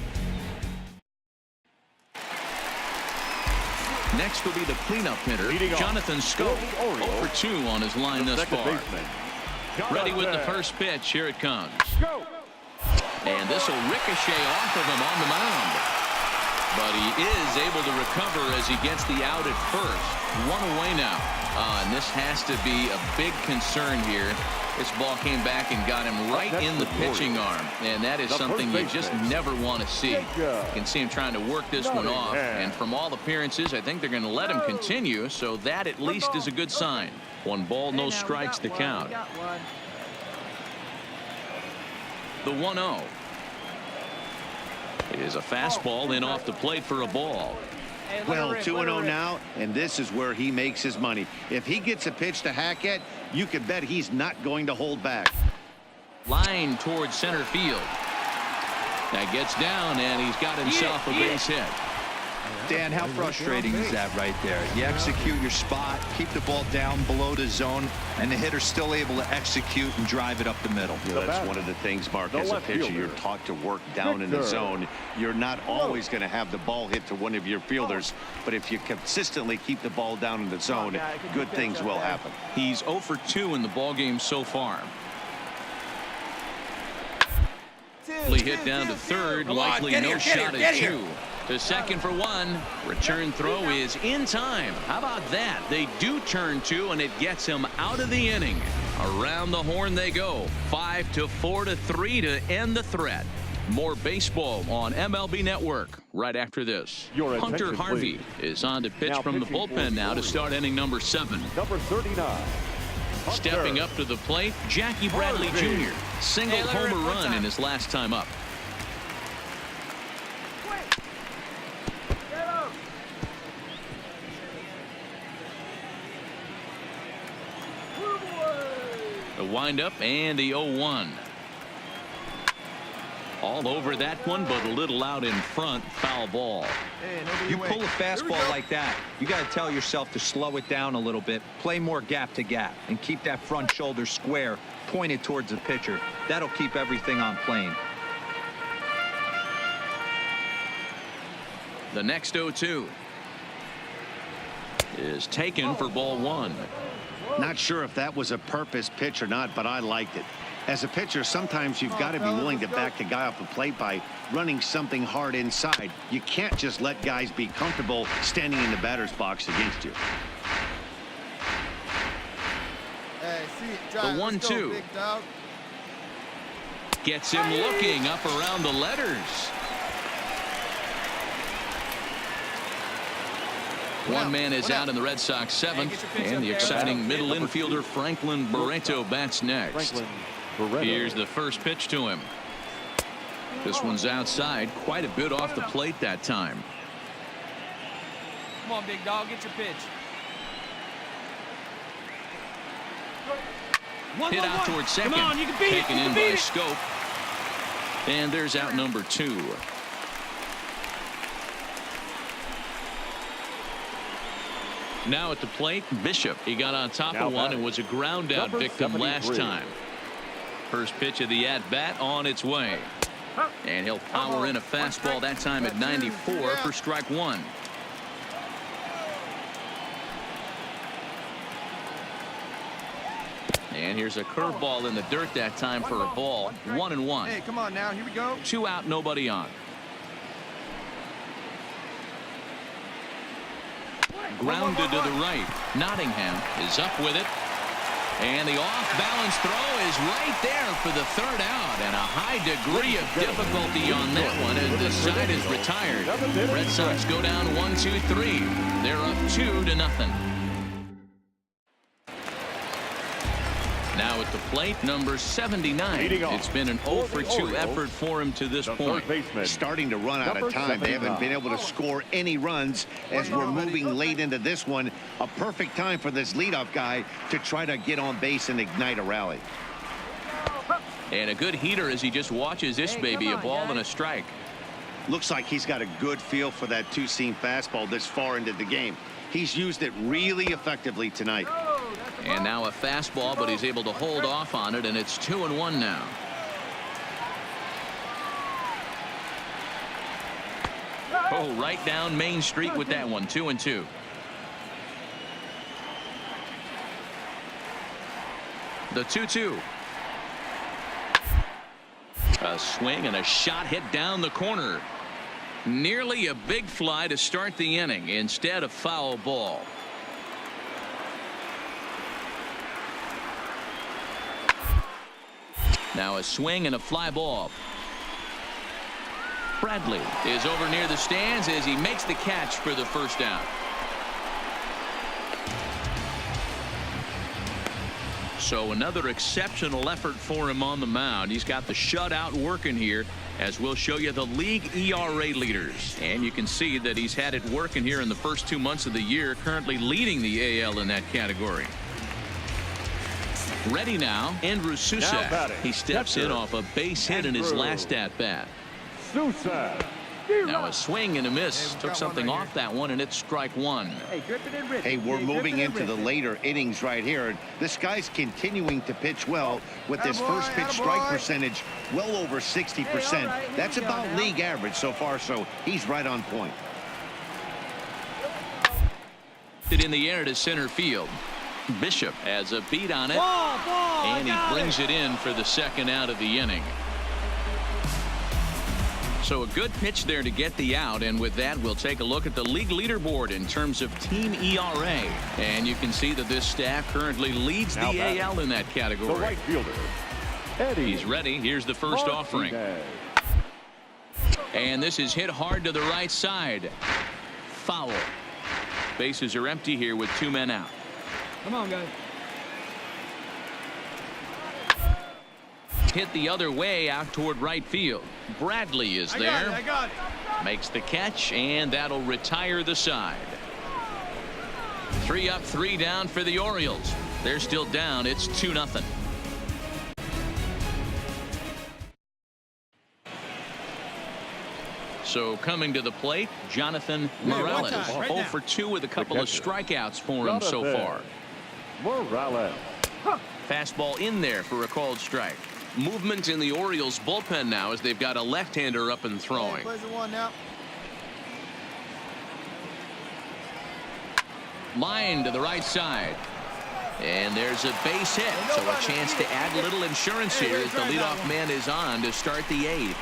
Next will be the cleanup hitter, Jonathan Schoop. 0-for-2 on his line thus far. Ready with the first pitch. Here it comes. And this will ricochet off of him on the mound. But he is able to recover as he gets the out at first. 1 away now. And this has to be a big concern here. This ball came back and got him right in the pitching arm. And that is something you just never want to see. You can see him trying to work this one off. And from all appearances, I think they're going to let him continue. So that at least is a good sign. 1 ball, no strikes to count. The 1-0 is a fastball in off the plate for a ball. Well, 2-0 now, and this is where he makes his money. If he gets a pitch to hack at, you can bet he's not going to hold back. Line towards center field. That gets down, and he's got himself a base hit. Dan, how frustrating is that right there? You execute your spot, keep the ball down below the zone, and the hitter's still able to execute and drive it up the middle. Yeah, that's one of the things, Mark, as a pitcher, you're taught to work down in the zone. You're not always going to have the ball hit to one of your fielders, but if you consistently keep the ball down in the zone, good things will happen. He's 0-for-2 in the ballgame so far. Hit down to third, likely no shot at 2. To second for 1. Return throw is in time. How about that? They do turn 2, and it gets him out of the inning. Around the horn they go. 5-4-3 to end the threat. More baseball on MLB Network right after this. Hunter Harvey is on to pitch from the bullpen now to start inning number 7. Number 39. Stepping up to the plate, Jackie Bradley Jr. Single homer run in his last time up. The windup and the 0-1. All over that one, but a little out in front. Foul ball. You pull a fastball like that, you got to tell yourself to slow it down a little bit, play more gap to gap, and keep that front shoulder square pointed towards the pitcher. That'll keep everything on plane. The next 0-2 is taken for ball 1. Not sure if that was a purpose pitch or not, but I liked it. As a pitcher, sometimes you've got to be willing to back the guy off the plate by running something hard inside. You can't just let guys be comfortable standing in the batter's box against you. Hey, see it. The Drive. 1-2. Big dog. Gets him looking up around the letters. One man is out in the Red Sox seventh, and the exciting middle infielder Franklin Barreto bats next. Here's the first pitch to him. This one's outside, quite a bit off the plate that time. Come on, big dog, get your pitch. Hit out towards second. Come on, you can beat it. Taken in by Scope. And there's out number 2. Now at the plate, Bishop. He got on top of one and was a ground out victim last time. First pitch of the at-bat on its way. And he'll power in a fastball that time at 94 for strike 1. And here's a curveball in the dirt that time for a ball. 1-1. Hey, come on now. Here we go. 2 out, nobody on. Grounded to the right. Nottingham is up with it. And the off-balance throw is right there for the 3rd out. And a high degree of difficulty on that one as the side is retired. Red Sox go down 1-2-3. They're up 2-0. Now at the plate, number 79. It's been an 0 for 2 effort for him to this point. Starting to run out of time. They haven't been able to score any runs as we're moving late into this one. A perfect time for this leadoff guy to try to get on base and ignite a rally. And a good heater as he just watches this baby, a ball and a strike. Looks like he's got a good feel for that two-seam fastball this far into the game. He's used it really effectively tonight. And now a fastball, but he's able to hold off on it, and it's 2-1 now. Oh, right down Main Street with that one. 2-2. The 2-2. A swing and a shot hit down the corner. Nearly a big fly to start the inning. Instead, a foul ball. Now a swing and a fly ball. Bradley is over near the stands as he makes the catch for the first down. So another exceptional effort for him on the mound. He's got the shutout working here, as we'll show you the league ERA leaders. And you can see that he's had it working here in the first 2 months of the year, currently leading the AL in that category. Ready now, Andrew Sousa. He steps in off a base hit in his last at-bat. Now a swing and a miss. Took something off that one, and it's strike 1. Hey, we're moving into the later innings right here. This guy's continuing to pitch well with his first pitch strike percentage well over 60%. That's about league average so far, so he's right on point. In the air to center field. Bishop has a beat on it, and he brings it in for the second out of the inning. So a good pitch there to get the out, and with that we'll take a look at the league leaderboard in terms of team ERA, and you can see that this staff currently leads the AL in that category. The right fielder, Eddie. He's ready. Here's the first offering, and this is hit hard to the right side. Foul. Bases are empty here with 2 men out. Come on, guys. Hit the other way out toward right field. Bradley is there. I got it. Makes the catch, and that'll retire the side. 3 up, 3 down for the Orioles. They're still down. It's 2-0. So coming to the plate, Jonathan Morales. 0 for 2 with a couple of strikeouts for him so far. Morales. Fastball in there for a called strike. Movement in the Orioles bullpen now as they've got a left-hander up and throwing. Line to the right side. And there's a base hit. So a chance to add a little insurance here as the leadoff man is on to start the 8th.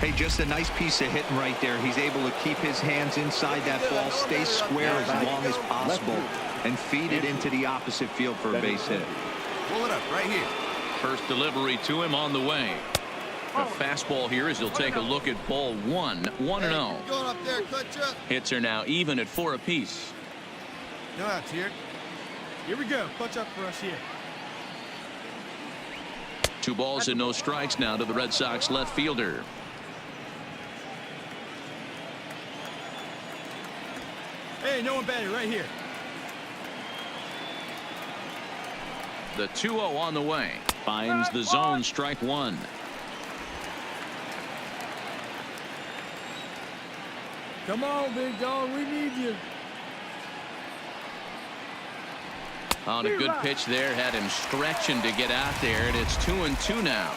Hey, just a nice piece of hitting right there. He's able to keep his hands inside that ball, stay square as long as possible, and feed it into the opposite field for a base hit. Pull it up right here. First delivery to him on the way. A fastball here as he'll take a look at ball 1. 1-0. Going up there, Kutcha. Hits are now even at 4 apiece. No outs here. Here we go. Clutch up for us here. 2 balls and no strikes now to the Red Sox left fielder. Hey, no one batted right here. The 2-0 on the way. Finds the zone, strike 1. Come on, big dog. We need you. On a good pitch there, had him stretching to get out there, and it's 2-2 now.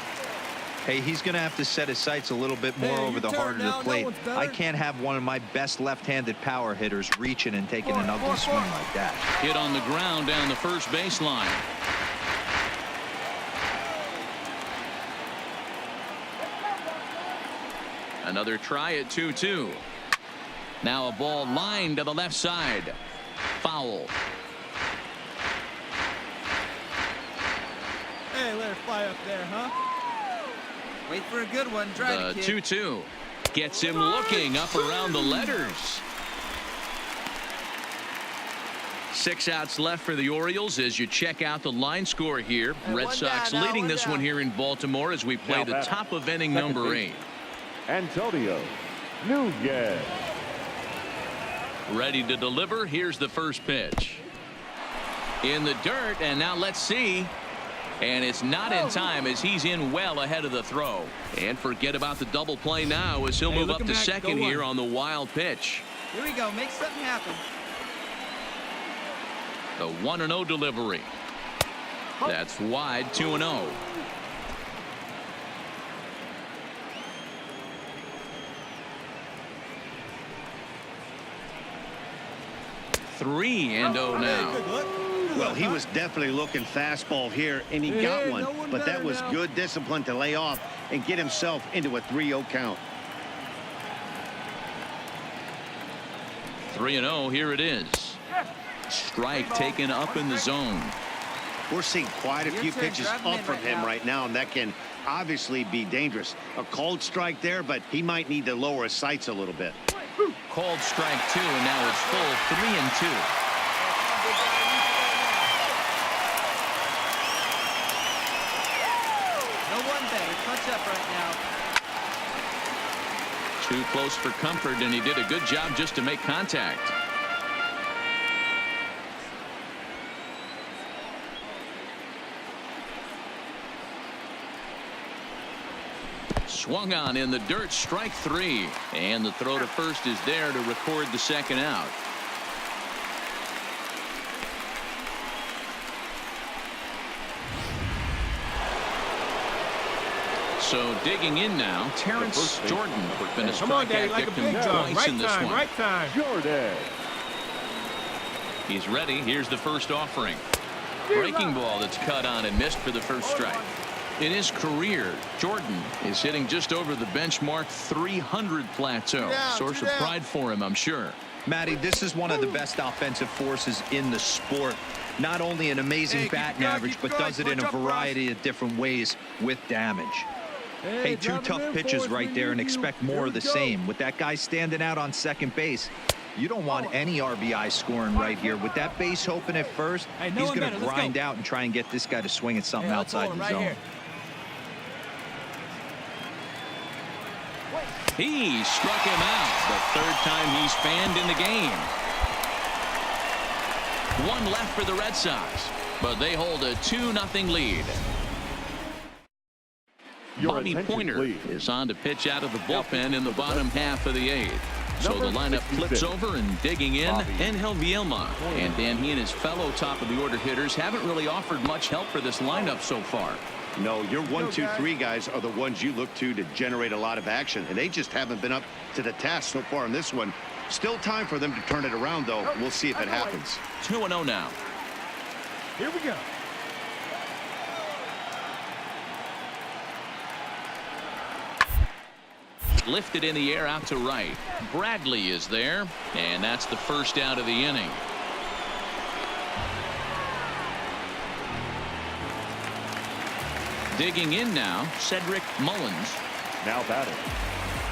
Hey, he's going to have to set his sights a little bit more over the heart of the plate. I can't have one of my best left-handed power hitters reaching and taking an ugly swing like that. Hit on the ground down the first baseline. Another try at 2-2. Now a ball lined to the left side. Foul. Hey, let it fly up there, huh? Wait for a good one. Try The it, kid. 2-2 gets him looking up around the letters. 6 outs left for the Orioles as you check out the line score here. Red Sox leading this one here in Baltimore as we play the top of inning number 8. Antonio Nunez. Ready to deliver. Here's the first pitch. In the dirt, and now let's see. And it's not in time as he's in well ahead of the throw. And forget about the double play now as he'll move up to second here on the wild pitch. Here we go. Make something happen. The 1-0 delivery. That's wide. 2-0. Three and 0 now. Well, he was definitely looking fastball here, and he got one. But that was good discipline to lay off and get himself into a 3-0 count. 3-0. Here it is. Strike taken up in the zone. We're seeing quite a few pitches up from him right now, and that can obviously be dangerous. A called strike there, but he might need to lower his sights a little bit. Called strike 2, and now it's full 3-2. Up right now. Too close for comfort, and he did a good job just to make contact. Swung on in the dirt, strike 3, and the throw to first is there to record the second out. So digging in now, Terrence Jordan has been a strikeout victim twice in this one. Right time. Jordan. He's ready. Here's the first offering. Breaking ball that's cut on and missed for the first strike. In his career, Jordan is hitting just over the benchmark 300 plateau. Source of pride for him, I'm sure. Matty, this is one of the best offensive forces in the sport. Not only an amazing batting average, but does it in a variety of different ways with damage. Hey, 2 tough pitches right there, and expect more of the same. With that guy standing out on second base, you don't want any RBI scoring right here. With that base open at first, he's going to grind out and try and get this guy to swing at something outside the zone. He struck him out the third time he's fanned in the game. 1 left for the Red Sox, but they hold a 2-0 lead. Bobby Pointer is on to pitch out of the bullpen in the bottom half of the 8th. So the lineup flips over, and digging in, Angel Vielma. And Dan, he and his fellow top of the order hitters haven't really offered much help for this lineup so far. No, your 1, 2, 3 guys are the ones you look to generate a lot of action, and they just haven't been up to the task so far in this one. Still time for them to turn it around, though. We'll see if it happens. 2-0 now. Here we go. Lifted in the air out to right. Bradley is there, and that's the first out of the inning. Digging in now, Cedric Mullins. Now batting,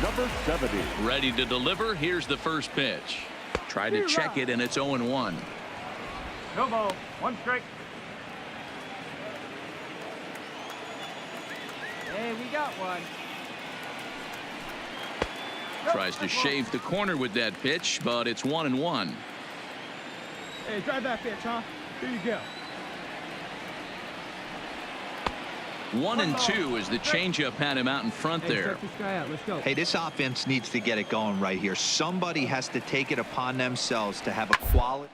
number 70. Ready to deliver. Here's the first pitch. Try to check it, and it's 0-1. No ball. One strike. Hey, we got one. Tries to shave the corner with that pitch, but it's 1-1. Hey, drive that pitch, huh? Here you go. 1-2 as the changeup had him out in front there. Check this guy out. Let's go. Hey, this offense needs to get it going right here. Somebody has to take it upon themselves to have a quality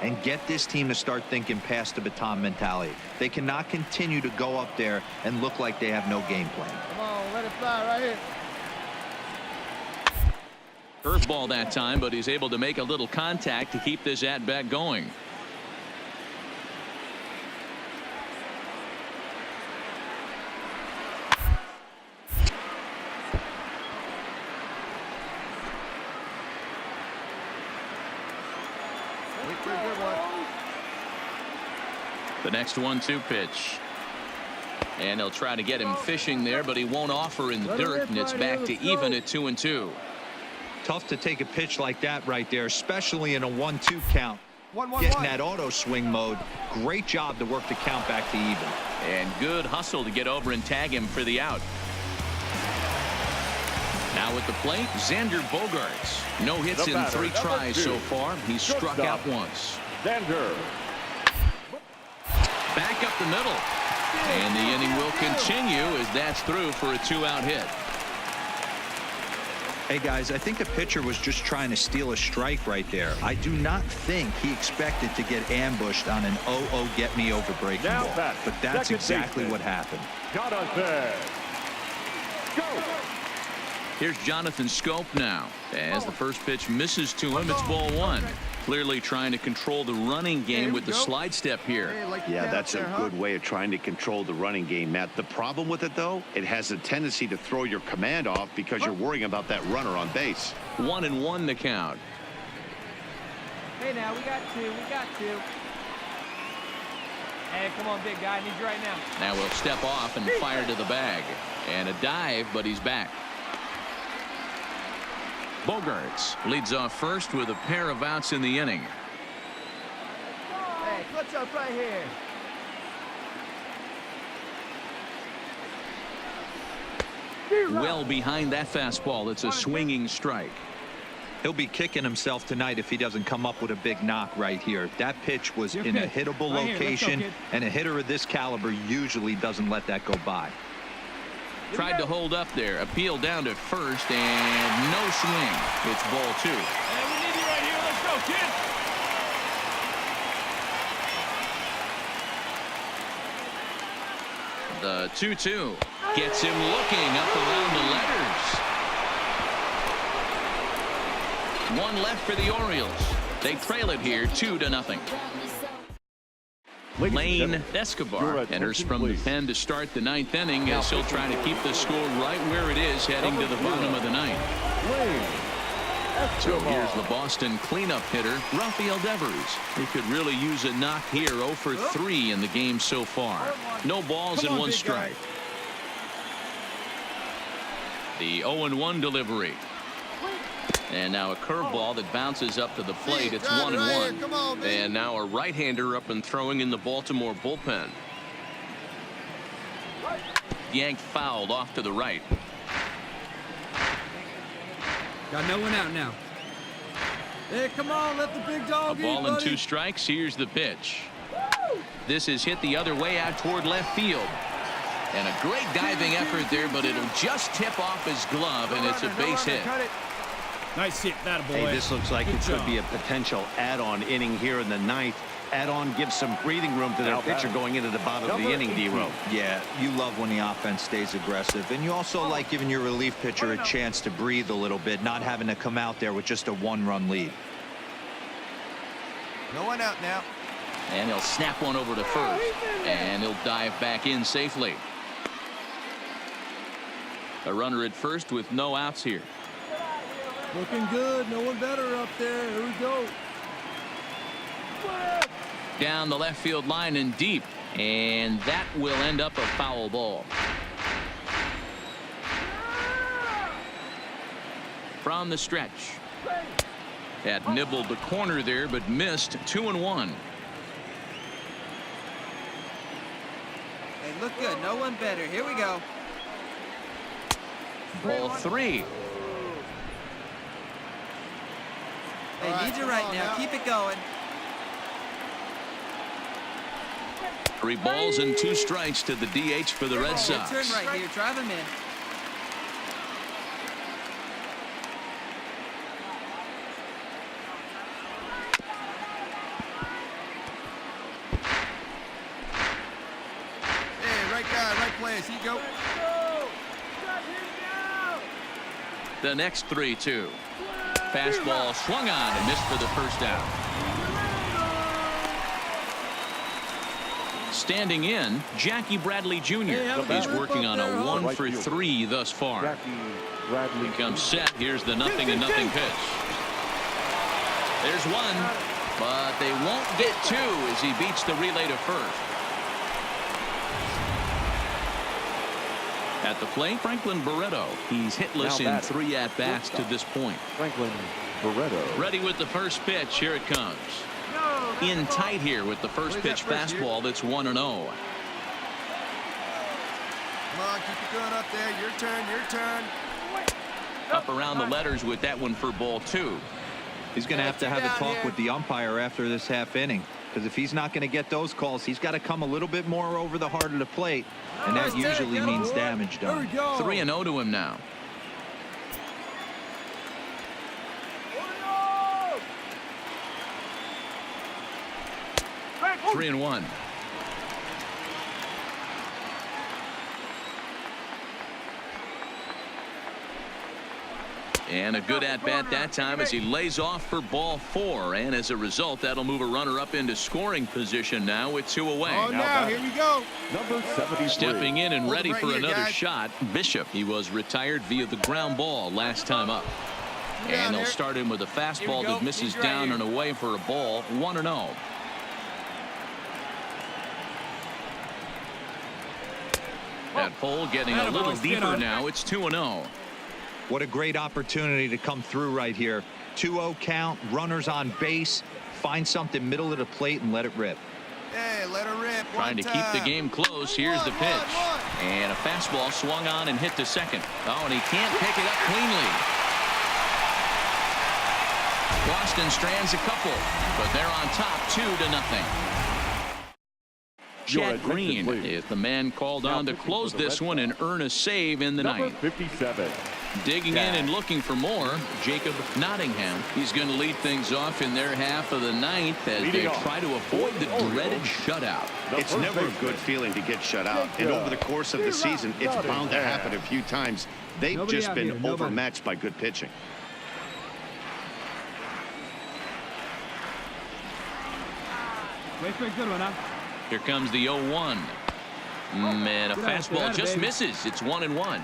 and get this team to start thinking past the baton mentality. They cannot continue to go up there and look like they have no game plan. Come on, let it fly right here. Curveball that time, but he's able to make a little contact to keep this at-bat going. The next 1-2 pitch. And he'll try to get him fishing there, but he won't offer in the dirt, and it's back to even at 2-2. Tough to take a pitch like that right there, especially in a 1-2 count. Getting that auto swing mode. Great job to work the count back to even. And good hustle to get over and tag him for the out. Now at the plate, Xander Bogaerts. No hits in 3 tries so far. He's struck out once. Xander. Back up the middle. And the inning will continue as that's through for a 2-out hit. Hey guys, I think the pitcher was just trying to steal a strike right there. I do not think he expected to get ambushed on an 0-0 get me over breaking Now ball. back, But that's second exactly baseman. what happened. Jonathan. Go. Here's Jonathan Scope now. As the first pitch misses to him, it's ball 1. Clearly trying to control the running game with the slide step here. Yeah, that's a good way of trying to control the running game, Matt. The problem with it, though, it has a tendency to throw your command off because you're worrying about that runner on base. 1-1 the count. Hey, now we got two. Hey, come on, big guy. I need you right now. Now we'll step off and fire to the bag. And a dive, but he's back. Bogaerts leads off first with a pair of outs in the inning. Hey, clutch up right here. Well behind that fastball. It's a swinging strike. He'll be kicking himself tonight if he doesn't come up with a big knock right here. That pitch was in a hittable location, and a hitter of this caliber usually doesn't let that go by. Tried to hold up there. Appeal down to first, and no swing. It's ball 2. Hey, we need you right here. Let's go, kid. The 2-2 gets him looking up around the letters. 1 left for the Orioles. They trail it here 2-0. Lane Escobar enters from the pen to start the 9th inning as he'll try to keep the score right where it is heading to the bottom of the 9th. So here's the Boston cleanup hitter, Rafael Devers. He could really use a knock here. 0 for 3 in the game so far. No balls and 1 strike. The 0-1 delivery. And now a curveball that bounces up to the plate. It's 1-1. And now a right-hander up and throwing in the Baltimore bullpen. Yanked fouled off to the right. Got no one out now. Hey, come on, let the big dog eat, Ball and buddy. 2 strikes. Here's the pitch. This is hit the other way out toward left field. And a great diving effort there, but it'll just tip off his glove, and it's a base hit. Nice hit, that boy. Hey, this looks like it could be a potential add-on inning here in the 9th. Add-on gives some breathing room to their pitcher going into the bottom of the inning, D-Row. Yeah, you love when the offense stays aggressive, and you also like giving your relief pitcher a chance to breathe a little bit, not having to come out there with just a 1-run lead. No one out now. And he'll snap one over to first, and he'll dive back in safely. A runner at first with no outs here. Looking good. No one better up there. Here we go. down the left field line and deep, and that will end up a foul ball. From the stretch. That nibbled the corner there, but missed. 2-1. They look good. No one better. Here we go. Ball 3. They need you right now. Keep it going. 3 balls and 2 strikes to the DH for the Red Sox. Good turn right here. Drive him in. Hey, right guy, right place. Here you go. The next 3-2. Fastball swung on and missed for the first out. Standing in, Jackie Bradley Jr. He's working on a 1-for-3 thus far. He comes set. Here's the 0-0 pitch. There's one, but they won't get 2 as he beats the relay to first. At the plate, Franklin Barreto. He's hitless in 3 at-bats to this point. Franklin Barreto. Ready with the first pitch. Here it comes. In tight here with the first pitch fastball. That's 1-0. Come on, keep it going up there. Your turn, your turn. Up around the letters with that one for ball 2. He's going to have a talk with the umpire after this half inning, because if he's not going to get those calls, he's got to come a little bit more over the heart of the plate, and that usually means damage done. 3-0 to him now. Three and 1. And a good at-bat that time as he lays off for ball 4. And as a result, that'll move a runner up into scoring position now with 2 away. Oh, now, here we go. Number 73. Stepping in and ready Right for here, another guys. shot, Bishop. He was retired via the ground ball last time up. And they'll start him with a fastball that misses down and away for a ball. 1-0. That pole getting a little deeper now. It's 2-0. What a great opportunity to come through right here. 2-0 count, runners on base. Find something middle of the plate and let it rip. Hey, let her rip. Trying to keep the game close. Here's the pitch. And a fastball swung on and hit to second. Oh, and he can't pick it up cleanly. Boston strands a couple, but they're on top 2-0. Chad Green is the man called on to close this one and earn a save in the ninth. 57. Digging in and looking for more, Jacob Nottingham. He's going to lead things off in their half of the ninth as they try to avoid the dreaded shutout. It's never a good feeling to get shut out, and over the course of the season, it's bound to happen a few times. They've just been overmatched by good pitching. Wait for a good one, huh? Here comes the 0-1. And a fastball just misses. It's 1-1.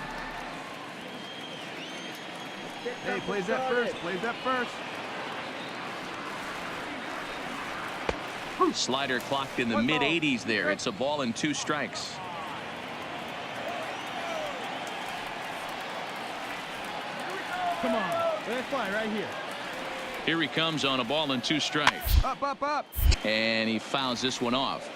Hey, plays that first. Plays that first. Slider clocked in the mid-80s there. It's a ball and 2 strikes. Come on. That's fine right here. Here he comes on a ball and 2 strikes. Up, up, up. And he fouls this one off.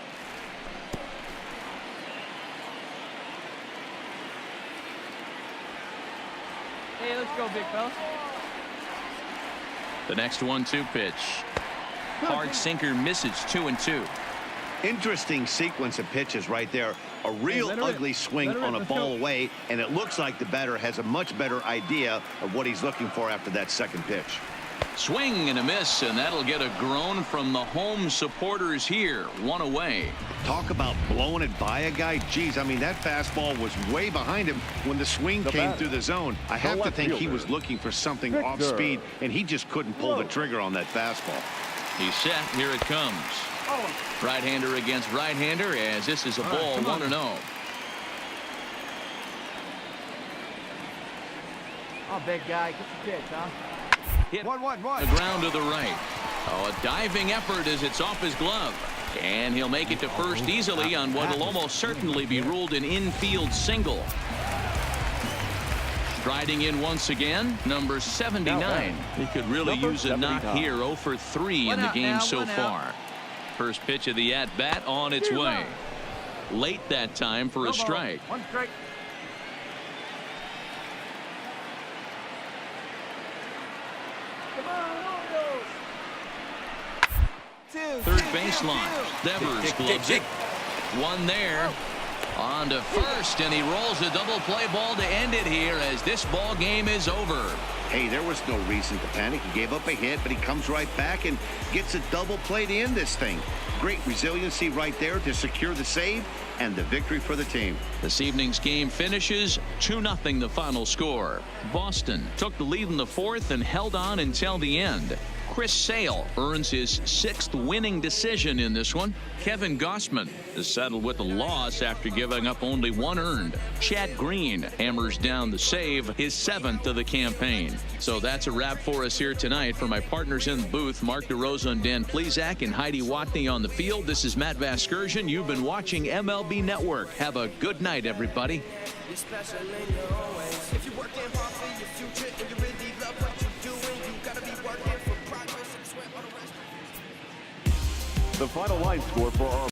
Hey, let's go, big fella. The next 1-2 pitch. Hard sinker misses. 2-2. Interesting sequence of pitches right there. A real ugly swing on a ball away, and it looks like the batter has a much better idea of what he's looking for after that second pitch. Swing and a miss, and that'll get a groan from the home supporters here. 1 away. Talk about blowing it by a guy. Geez, I mean, that fastball was way behind him when the swing came through the zone. I have to think he was looking for something off speed, and he just couldn't pull the trigger on that fastball. He's set. Here it comes. Right-hander against right-hander as this is a ball. 1-0. Oh, big guy. Get the pitch, huh? Hit the ground to the right. Oh, a diving effort as it's off his glove. And he'll make it to first easily on what will almost certainly be ruled an infield single. Striding in once again, number 79. He could really use a knock here. 0 for 3 in the game so far. First pitch of the at-bat on its way. Late that time for a strike. One strike. Come on, Orioles. Third baseline. Devers gloves it. One there. On to first, and he rolls a double play ball to end it here as this ball game is over. Hey, there was no reason to panic. He gave up a hit, but he comes right back and gets a double play to end this thing. Great resiliency right there to secure the save and the victory for the team. This evening's game finishes 2-0 the final score. Boston took the lead in the fourth and held on until the end. Chris Sale earns his 6th winning decision in this one. Kevin Gossman is settled with a loss after giving up only 1 earned. Chad Green hammers down the save, his 7th of the campaign. So that's a wrap for us here tonight. For my partners in the booth, Mark DeRosa and Dan Plesac and Heidi Watney on the field, this is Matt Vasgersian. You've been watching MLB Network. Have a good night, everybody. You're special in your own ways. If you're working hard for your future and you really love what you're doing, you gotta be working for progress and sweat on the rest. The final line score for our